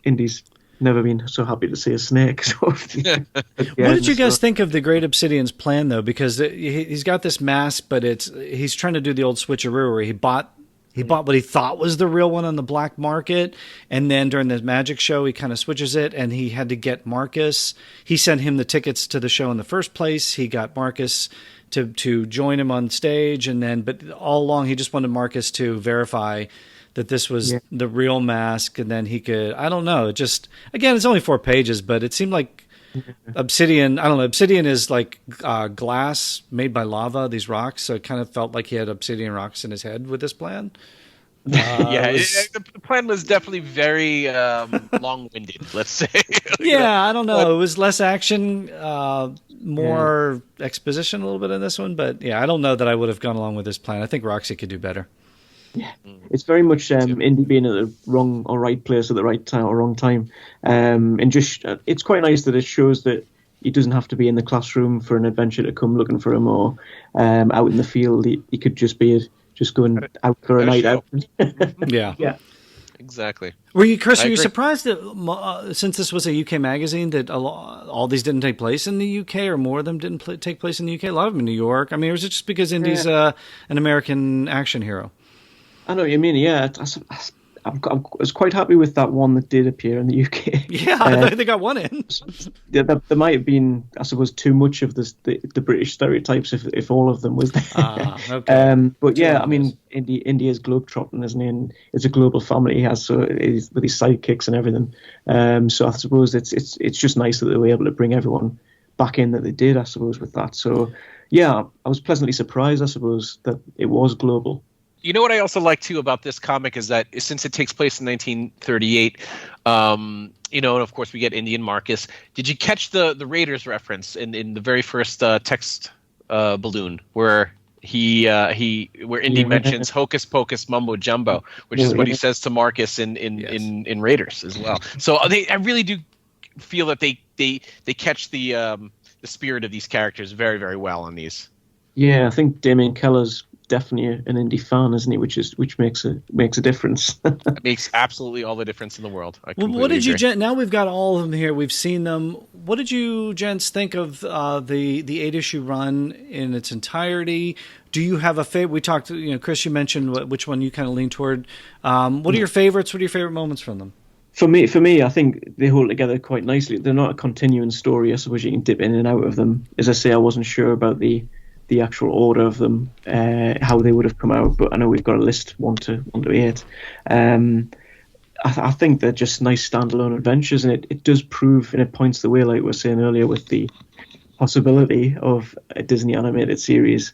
Indy's never been so happy to see a snake. What did you guys think of the Great Obsidian's plan, though? Because he's got this mask, but he's trying to do the old switcheroo where he bought what he thought was the real one on the black market, and then during the magic show he kind of switches it, and he had to get Marcus. He sent him the tickets to the show in the first place. He got Marcus to join him on stage, but all along he just wanted Marcus to verify that this was the real mask, and then he could, I don't know, just, again, it's only 4 pages, but it seemed like obsidian, I don't know, obsidian is like glass made by lava, these rocks, so it kind of felt like he had obsidian rocks in his head with this plan. The plan was definitely very long-winded, let's say. I don't know, it was less action, more exposition a little bit in this one, but I don't know that I would have gone along with this plan. I think Roxy could do better. Yeah, it's very much Indy being at the wrong or right place at the right time or wrong time, and just it's quite nice that it shows that he doesn't have to be in the classroom for an adventure to come looking for him, or out in the field. He could just be going out for a night out. Yeah, exactly. Were you, Chris? Were you surprised that since this was a UK magazine that all these didn't take place in the UK, or more of them didn't take place in the UK? A lot of them in New York. I mean, was it just because Indy's an American action hero? I know what you mean. Yeah, I was quite happy with that one that did appear in the UK. Yeah, they got one in. There might have been, I suppose, too much of the British stereotypes if all of them was there. Okay. But I mean, Indy is globetrotting, isn't he? And it's a global family he has, so with his sidekicks and everything. So I suppose it's just nice that they were able to bring everyone back in that they did, I suppose, with that. So I was pleasantly surprised, I suppose, that it was global. You know what I also like too about this comic is that since it takes place in 1938, and of course we get Indy and Marcus. Did you catch the Raiders reference in the very first text balloon where Indy mentions hocus pocus mumbo jumbo, which is what he says to Marcus in Raiders as well. So I really do feel that they catch the spirit of these characters very, very well on these. Yeah, I think Damien Keller's definitely an Indy fan, isn't he? Which makes a difference. It makes absolutely all the difference in the world. What did you, now we've got all of them here, we've seen them. What did you, gents, think of the 8-issue run in its entirety? Do you have a favorite? We talked, Chris, you mentioned which one you kind of lean toward. What are your favorites? What are your favorite moments from them? For me, I think they hold together quite nicely. They're not a continuing story. I suppose you can dip in and out of them. As I say, I wasn't sure about the actual order of them, how they would have come out, but I know we've got a list 1 to 8. I think they're just nice standalone adventures, and it does prove, and it points the way, like we were saying earlier, with the possibility of a Disney animated series.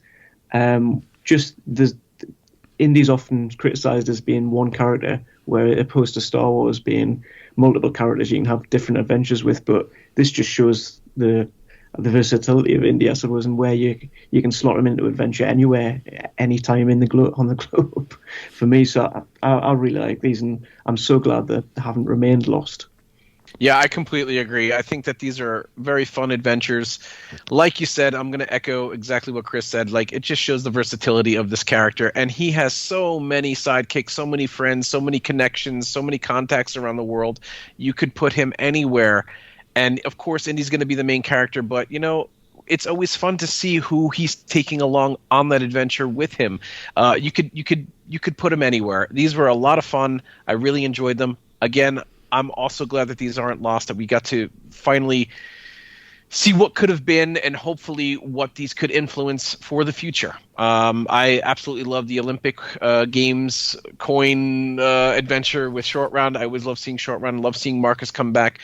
Indy's often criticised as being one character, where opposed to Star Wars being multiple characters you can have different adventures with, but this just shows the versatility of Indy, I suppose, and where you can slot them into adventure anywhere, anytime on the globe. For me, so I really like these, and I'm so glad that they haven't remained lost. Yeah, I completely agree. I think that these are very fun adventures. Like you said, I'm going to echo exactly what Chris said. Like, it just shows the versatility of this character. And he has so many sidekicks, so many friends, so many connections, so many contacts around the world. You could put him anywhere. And, of course, Indy's going to be the main character. But, you know, it's always fun to see who he's taking along on that adventure with him. You could put him anywhere. These were a lot of fun. I really enjoyed them. Again, I'm also glad that these aren't lost, that we got to finally see what could have been and hopefully what these could influence for the future. I absolutely love the Olympic Games coin adventure with Short Round. I always love seeing Short Round. I love seeing Marcus come back.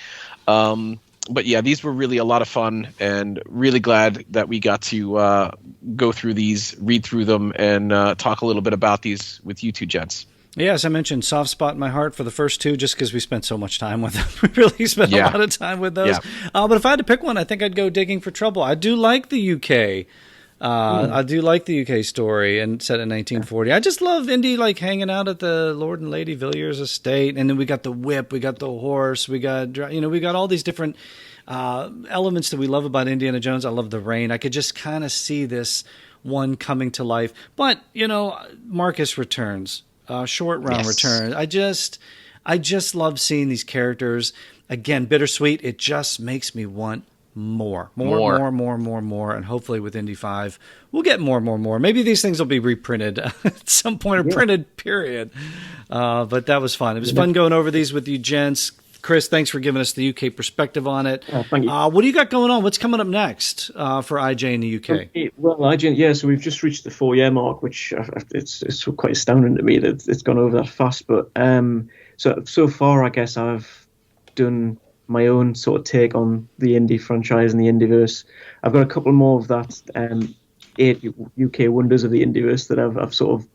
But yeah, these were really a lot of fun, and really glad that we got to go through these, read through them, and talk a little bit about these with you two gents. Yeah, as I mentioned, soft spot in my heart for the first two, just because we spent so much time with them. We really spent a lot of time with those. Yeah. But if I had to pick one, I think I'd go Digging for Trouble. I do like the UK. I do like the UK story and set in 1940. I just love Indy, like, hanging out at the Lord and Lady Villiers estate, and then we got the whip, we got the horse, we got all these different elements that we love about Indiana Jones. I love the rain. I could just kind of see this one coming to life. But Marcus returns. Short Round returns. I just love seeing these characters. Again, bittersweet. It just makes me want more, and hopefully with Indy 5 we'll get more. Maybe these things will be reprinted at some point, or printed, period. But that was fun. It was fun going over these with you gents. Chris, thanks for giving us the UK perspective on it. Thank you. What do you got going on? What's coming up next for IJ in the UK? Well, IJ, so we've just reached the 4-year mark, which it's quite astounding to me that it's gone over that fast. But so far, I guess I've done my own sort of take on the Indy franchise and the Indyverse. I've got a couple more of that 8 UK wonders of the Indyverse that I've sort of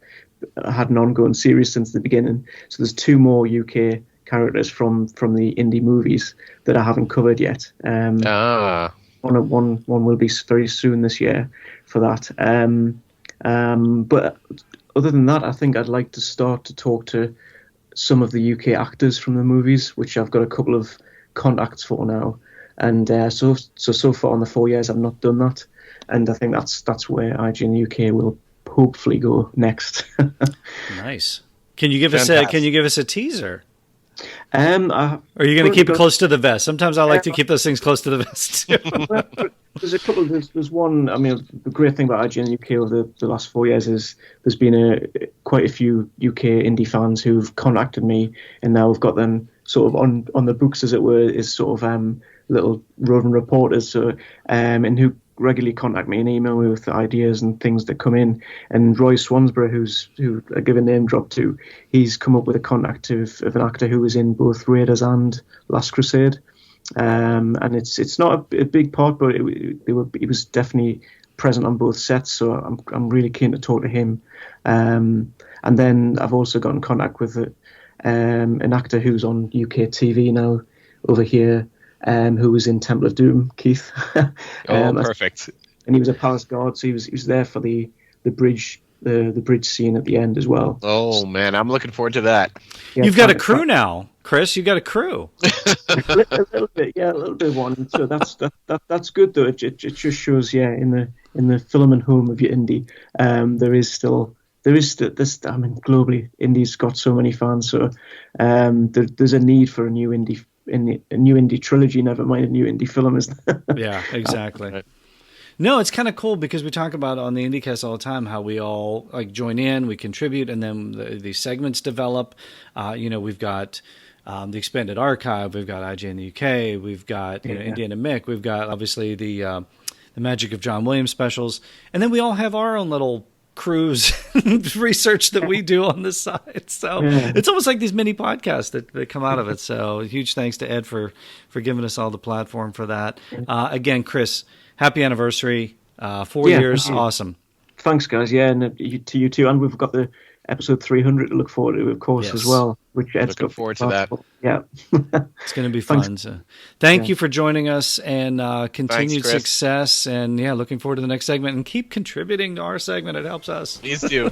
had an ongoing series since the beginning. So there's 2 more UK characters from the Indy movies that I haven't covered yet. One will be very soon this year for that. But other than that, I think I'd like to start to talk to some of the UK actors from the movies, which I've got a couple of contacts for now. And so far on the 4 years, I've not done that. And I think that's where IG in the UK will hopefully go next. Nice. Can you give us a teaser? Or are you going to keep it close to the vest? Sometimes I like to keep those things close to the vest too. There's a couple. There's one. I mean, the great thing about IGN UK over the last 4 years is there's been quite a few UK indie fans who've contacted me, and now we've got them sort of on the books, as it were, is sort of little roving reporters. So and who regularly contact me and email me with ideas and things that come in. And Roy Swansborough, who I give a name drop to, he's come up with a contact of an actor who was in both Raiders and Last Crusade. And it's not a big part, but he was definitely present on both sets. So I'm really keen to talk to him. And then I've also got in contact with an actor who's on UK TV now over here, who was in Temple of Doom, Keith. Perfect. And he was a palace guard, so he was there for the bridge scene at the end as well. Oh man, I'm looking forward to that. Yeah, you've got a crew now, Chris. You've got a crew. a little bit of one. So that's good though. It just shows, in the film and home of your Indy, there is still this. I mean, globally, Indy's got so many fans, so there's a need for a new Indy. In a new Indy trilogy, never mind a new Indy film, isn't there? Yeah, exactly. Right. No, it's kind of cool because we talk about on the IndyCast all the time how we all join in, we contribute, and then these segments develop. We've got the Expanded Archive, we've got IJ in the UK, we've got Indiana Mick, we've got obviously the Magic of John Williams specials, and then we all have our own little cruise research that we do on the side. So it's almost like these mini podcasts that come out of it. So huge thanks to Ed for giving us all the platform for that. Again, Chris, happy anniversary. 4 years. Awesome. Thanks, guys. Yeah, and to you too. And we've got the episode 300 to look forward to, of course, as well. Which looking forward to that. Yeah, it's going to be fun. So, thank you for joining us, and continued success. And looking forward to the next segment. And keep contributing to our segment; it helps us. Please do.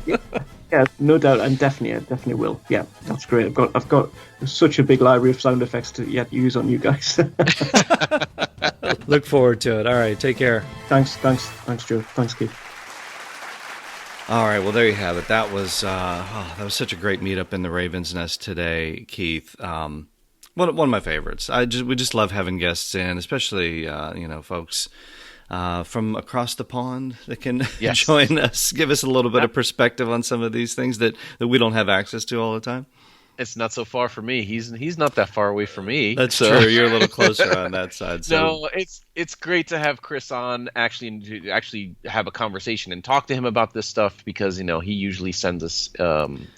Yeah, no doubt, and definitely will. Yeah, that's great. I've got such a big library of sound effects to use on you guys. Look forward to it. All right, take care. Thanks, Joe. Thanks, Keith. All right, well, there you have it. That was such a great meetup in the Raven's Nest today, Keith. One of my favorites. We just love having guests in, especially folks from across the pond that can join us, give us a little bit of perspective on some of these things that we don't have access to all the time. It's not so far from me. He's not that far away from me. That's true. You're a little closer on that side. So. No, it's great to have Chris on actually have a conversation and talk to him about this stuff, because he usually sends us an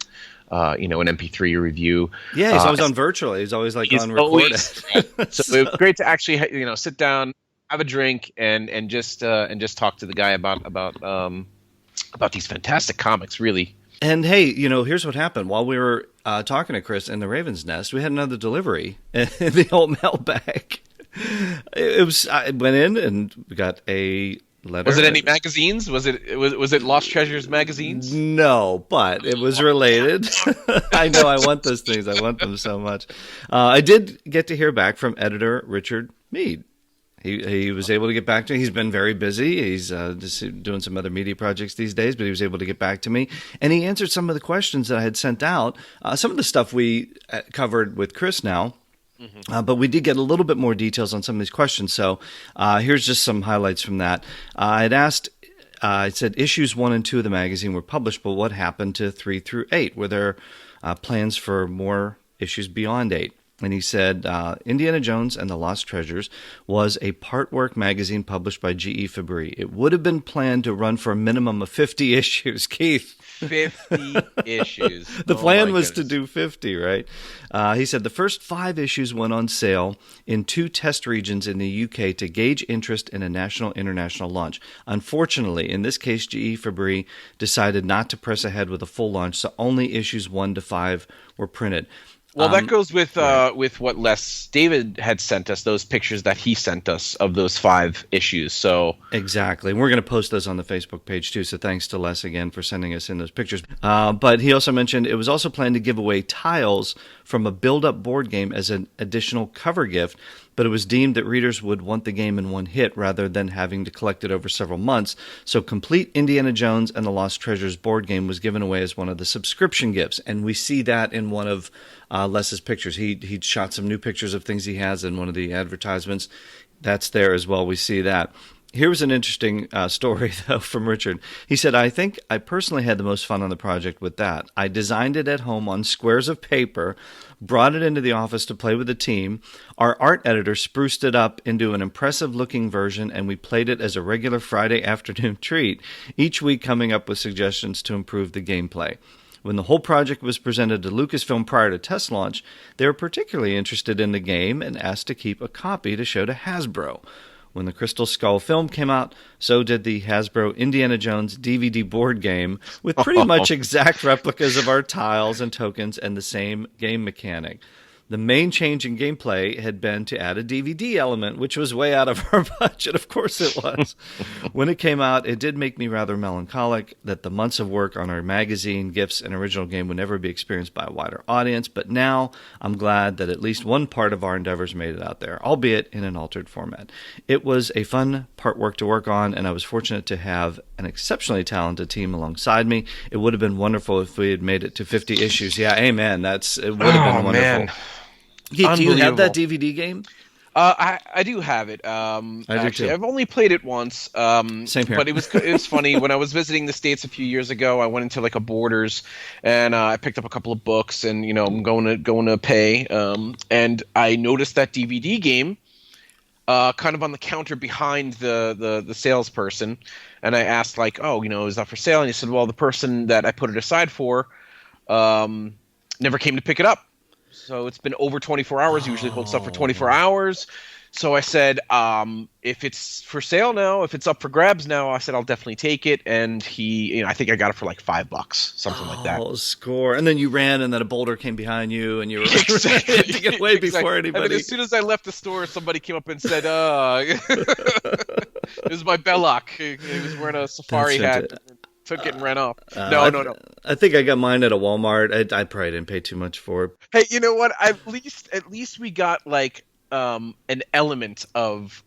MP3 review. Yeah, he's always on virtual. He's always on recorded. So it was great to actually sit down, have a drink, and just talk to the guy about these fantastic comics, really. And hey, here's what happened. While we were talking to Chris in the Raven's Nest, we had another delivery in the old mailbag. I went in and we got a letter. Was it any magazines? Was it Lost Treasures magazines? No, but it was related. I know. I want those things. I want them so much. I did get to hear back from editor Richard Mead. He was able to get back to me. He's been very busy. He's just doing some other media projects these days, but he was able to get back to me. And he answered some of the questions that I had sent out. Some of the stuff we covered with Chris now, but we did get a little bit more details on some of these questions. So here's just some highlights from that. I had asked, I said issues 1 and 2 of the magazine were published, but what happened to 3 through 8? Were there plans for more issues beyond 8? And he said, Indiana Jones and the Lost Treasures was a part-work magazine published by G.E. Fabry. It would have been planned to run for a minimum of 50 issues, Keith. 50 issues. The plan was to do 50, right? He said the first 5 issues went on sale in 2 test regions in the UK to gauge interest in a national-international launch. Unfortunately, in this case, G.E. Fabry decided not to press ahead with a full launch, so only issues 1 to 5 were printed. Well, that goes with what Les David had sent us, those pictures that he sent us of those 5 issues. So exactly. We're going to post those on the Facebook page, too. So thanks to Les again for sending us in those pictures. But he also mentioned it was also planned to give away tiles from a build-up board game as an additional cover gift, but it was deemed that readers would want the game in one hit rather than having to collect it over several months. So complete Indiana Jones and the Lost Treasures board game was given away as one of the subscription gifts. And we see that in one of Les's pictures. He shot some new pictures of things he has in one of the advertisements. That's there as well. We see that. Here was an interesting story, though, from Richard. He said, I think I personally had the most fun on the project with that. I designed it at home on squares of paper, brought it into the office to play with the team. Our art editor spruced it up into an impressive-looking version, and we played it as a regular Friday afternoon treat, each week coming up with suggestions to improve the gameplay. When the whole project was presented to Lucasfilm prior to test launch, they were particularly interested in the game and asked to keep a copy to show to Hasbro. When the Crystal Skull film came out, so did the Hasbro Indiana Jones DVD board game with pretty much exact replicas of our tiles and tokens and the same game mechanic. The main change in gameplay had been to add a DVD element, which was way out of our budget. Of course it was. When it came out, it did make me rather melancholic that the months of work on our magazine, gifts, and original game would never be experienced by a wider audience. But now I'm glad that at least one part of our endeavors made it out there, albeit in an altered format. It was a fun part work to work on, and I was fortunate to have an exceptionally talented team alongside me. It would have been wonderful if we had made it to 50 issues. Yeah, amen. It would have been wonderful. Man. Do you have that DVD game? I do have it. Actually, I've only played it once. Same here. But it was funny. When I was visiting the States a few years ago, I went into like a Borders, and I picked up a couple of books, and I'm going to pay. And I noticed that DVD game, kind of on the counter behind the salesperson, and I asked like, is that for sale? And he said, well, the person that I put it aside for, never came to pick it up. So it's been over 24 hours. Usually hold stuff for 24 hours. So I said, if it's for sale now, if it's up for grabs now, I said I'll definitely take it. And he, I think I got it for like $5, something like that. Oh, score! And then you ran, and then a boulder came behind you, and you were ready to get away before anybody. And then as soon as I left the store, somebody came up and said, "This is my Belloc. He was wearing a safari hat." Took it and ran off. No. I think I got mine at a Walmart. I probably didn't pay too much for it. Hey, you know what? At least we got like an element of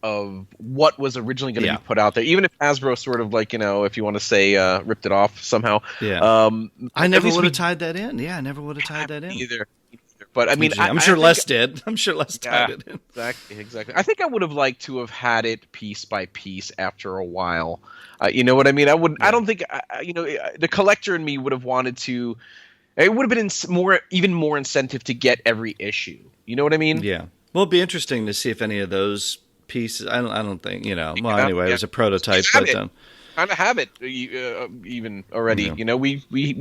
what was originally going to be put out there, even if Hasbro sort of like, if you want to say ripped it off somehow. Yeah. I never would have tied that in. Yeah, I never would have tied that in either. But I mean, I'm sure Les did. I'm sure Les tied it in. Exactly. I think I would have liked to have had it piece by piece after a while. You know what I mean? I would. Yeah. I don't think. The collector in me would have wanted to. It would have been even more incentive to get every issue. You know what I mean? Yeah. Well, it'd be interesting to see if any of those pieces. I don't think. Well, anyway, it was a prototype, but. Kind of have it even already. Yeah. We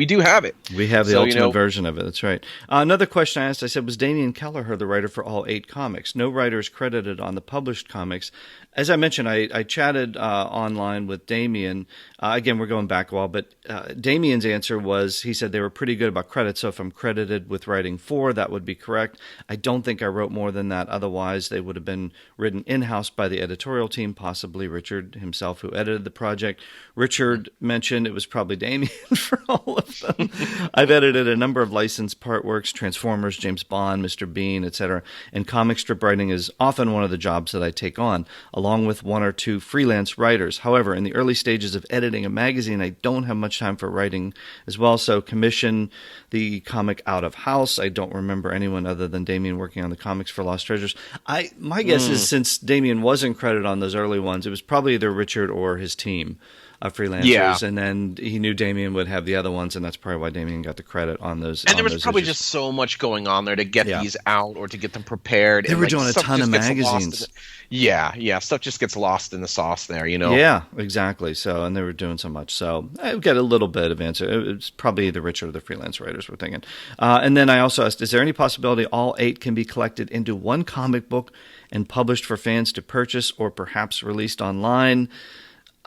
do have it. We have the ultimate version of it. That's right. Another question I asked, I said, was Damian Kelleher the writer for all 8 comics? No writers credited on the published comics. As I mentioned, I chatted online with Damian. Again, we're going back a while, but Damian's answer was, he said they were pretty good about credits, so if I'm credited with writing 4, that would be correct. I don't think I wrote more than that. Otherwise, they would have been written in-house by the editorial team, possibly Richard himself, who edited the project. Richard mentioned it was probably Damian for all of them. I've edited a number of licensed partworks, Transformers, James Bond, Mr. Bean, etc., and comic strip writing is often one of the jobs that I take on, along with 1 or 2 freelance writers. However, in the early stages of editing a magazine, I don't have much time for writing as well, so commission the comic out of house. I don't remember anyone other than Damian working on the comics for Lost Treasures. My guess is, since Damian wasn't credited on those early ones, it was probably either Richard or his team of freelancers, and then he knew Damian would have the other ones, and that's probably why Damian got the credit on those. And there was probably just so much going on there to get these out or to get them prepared. They were doing a ton of magazines. Stuff just gets lost in the sauce there, Yeah, exactly. So, and they were doing so much. So I got a little bit of answer. It's probably either Richard or the freelance writers were thinking. And then I also asked, is there any possibility all 8 can be collected into one comic book and published for fans to purchase or perhaps released online?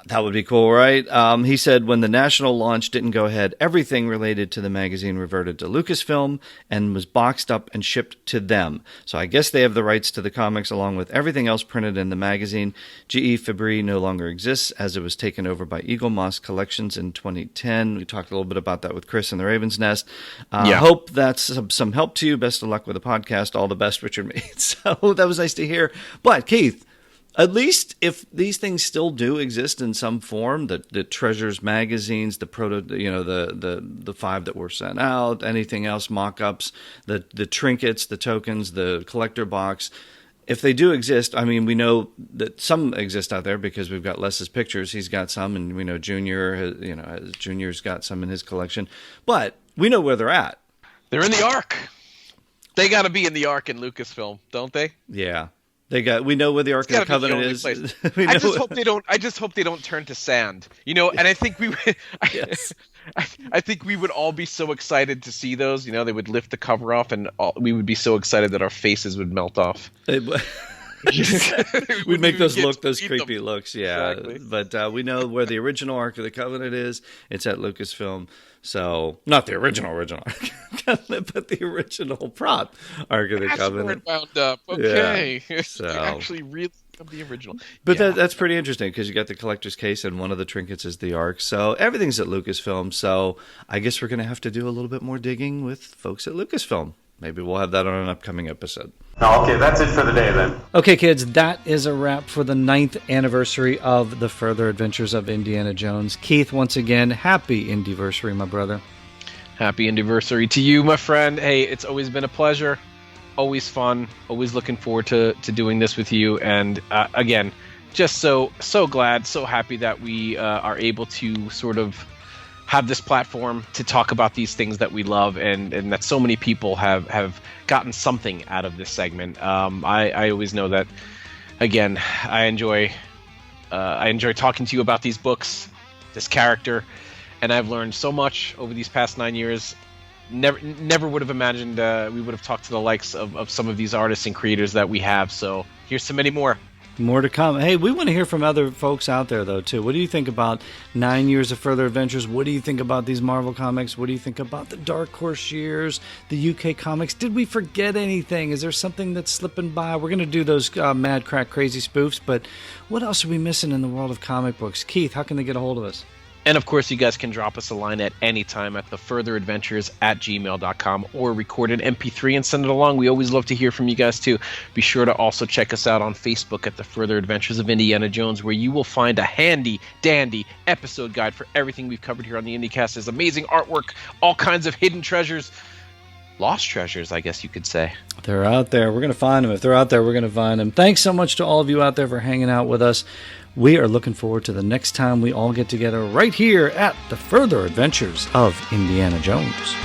That would be cool, right? He said when the national launch didn't go ahead, everything related to the magazine reverted to Lucasfilm and was boxed up and shipped to them. So I guess they have the rights to the comics along with everything else printed in the magazine. GE Fabry no longer exists as it was taken over by Eagle Moss Collections in 2010. We talked a little bit about that with Chris in the Raven's Nest. Hope that's some help to you. Best of luck with the podcast. All the best, Richard Meade. So that was nice to hear. But Keith, at least if these things still do exist in some form, the Treasures magazines, the the 5 that were sent out, anything else, mock-ups, the trinkets, the tokens, the collector box, if they do exist, I mean, we know that some exist out there because we've got Les's pictures. He's got some, and we know Junior's got some in his collection. But we know where they're at. They're in the Ark. They got to be in the Ark in Lucasfilm, don't they? Yeah. We know where the Ark of the Covenant is. I just hope they don't turn to sand. And I think I think we would all be so excited to see those. They would lift the cover off, and we would be so excited that our faces would melt off. We'd make those creepy looks, yeah. Exactly. But we know where the original Ark of the Covenant is. It's at Lucasfilm. So, not the original Ark of the Covenant, but the original prop Ark of the Covenant. That's wound up. Okay. Yeah, so. Actually, really the original. But that's pretty interesting because you got the collector's case, and one of the trinkets is the Ark. So, everything's at Lucasfilm. So, I guess we're going to have to do a little bit more digging with folks at Lucasfilm. Maybe we'll have that on an upcoming episode. Okay, that's it for the day then. Okay, kids, that is a wrap for the 9th anniversary of The Further Adventures of Indiana Jones. Keith, once again, happy Indyversary, my brother. Happy Indyversary to you, my friend. Hey, it's always been a pleasure. Always fun. Always looking forward to doing this with you. And again, just so glad, so happy that we are able to sort of have this platform to talk about these things that we love, and that so many people have gotten something out of this segment. I always know that, again, I enjoy talking to you about these books, this character, and I've learned so much over these past 9 years. never would have imagined we would have talked to the likes of some of these artists and creators that we have. So here's so many more. More to come. Hey, we want to hear from other folks out there, though, too. What do you think about 9 years of Further Adventures? What do you think about these Marvel comics? What do you think about the Dark Horse years, the UK comics? Did we forget anything? Is there something that's slipping by? We're going to do those Mad Crack Crazy spoofs, but what else are we missing in the world of comic books? Keith, how can they get a hold of us? And of course, you guys can drop us a line at any time at thefurtheradventures@gmail.com or record an MP3 and send it along. We always love to hear from you guys too. Be sure to also check us out on Facebook at The Further Adventures of Indiana Jones, where you will find a handy dandy episode guide for everything we've covered here on the IndyCast. There's amazing artwork, all kinds of hidden treasures, lost treasures, I guess you could say. They're out there. We're going to find them. If they're out there, we're going to find them. Thanks so much to all of you out there for hanging out with us. We are looking forward to the next time we all get together right here at The Further Adventures of Indiana Jones.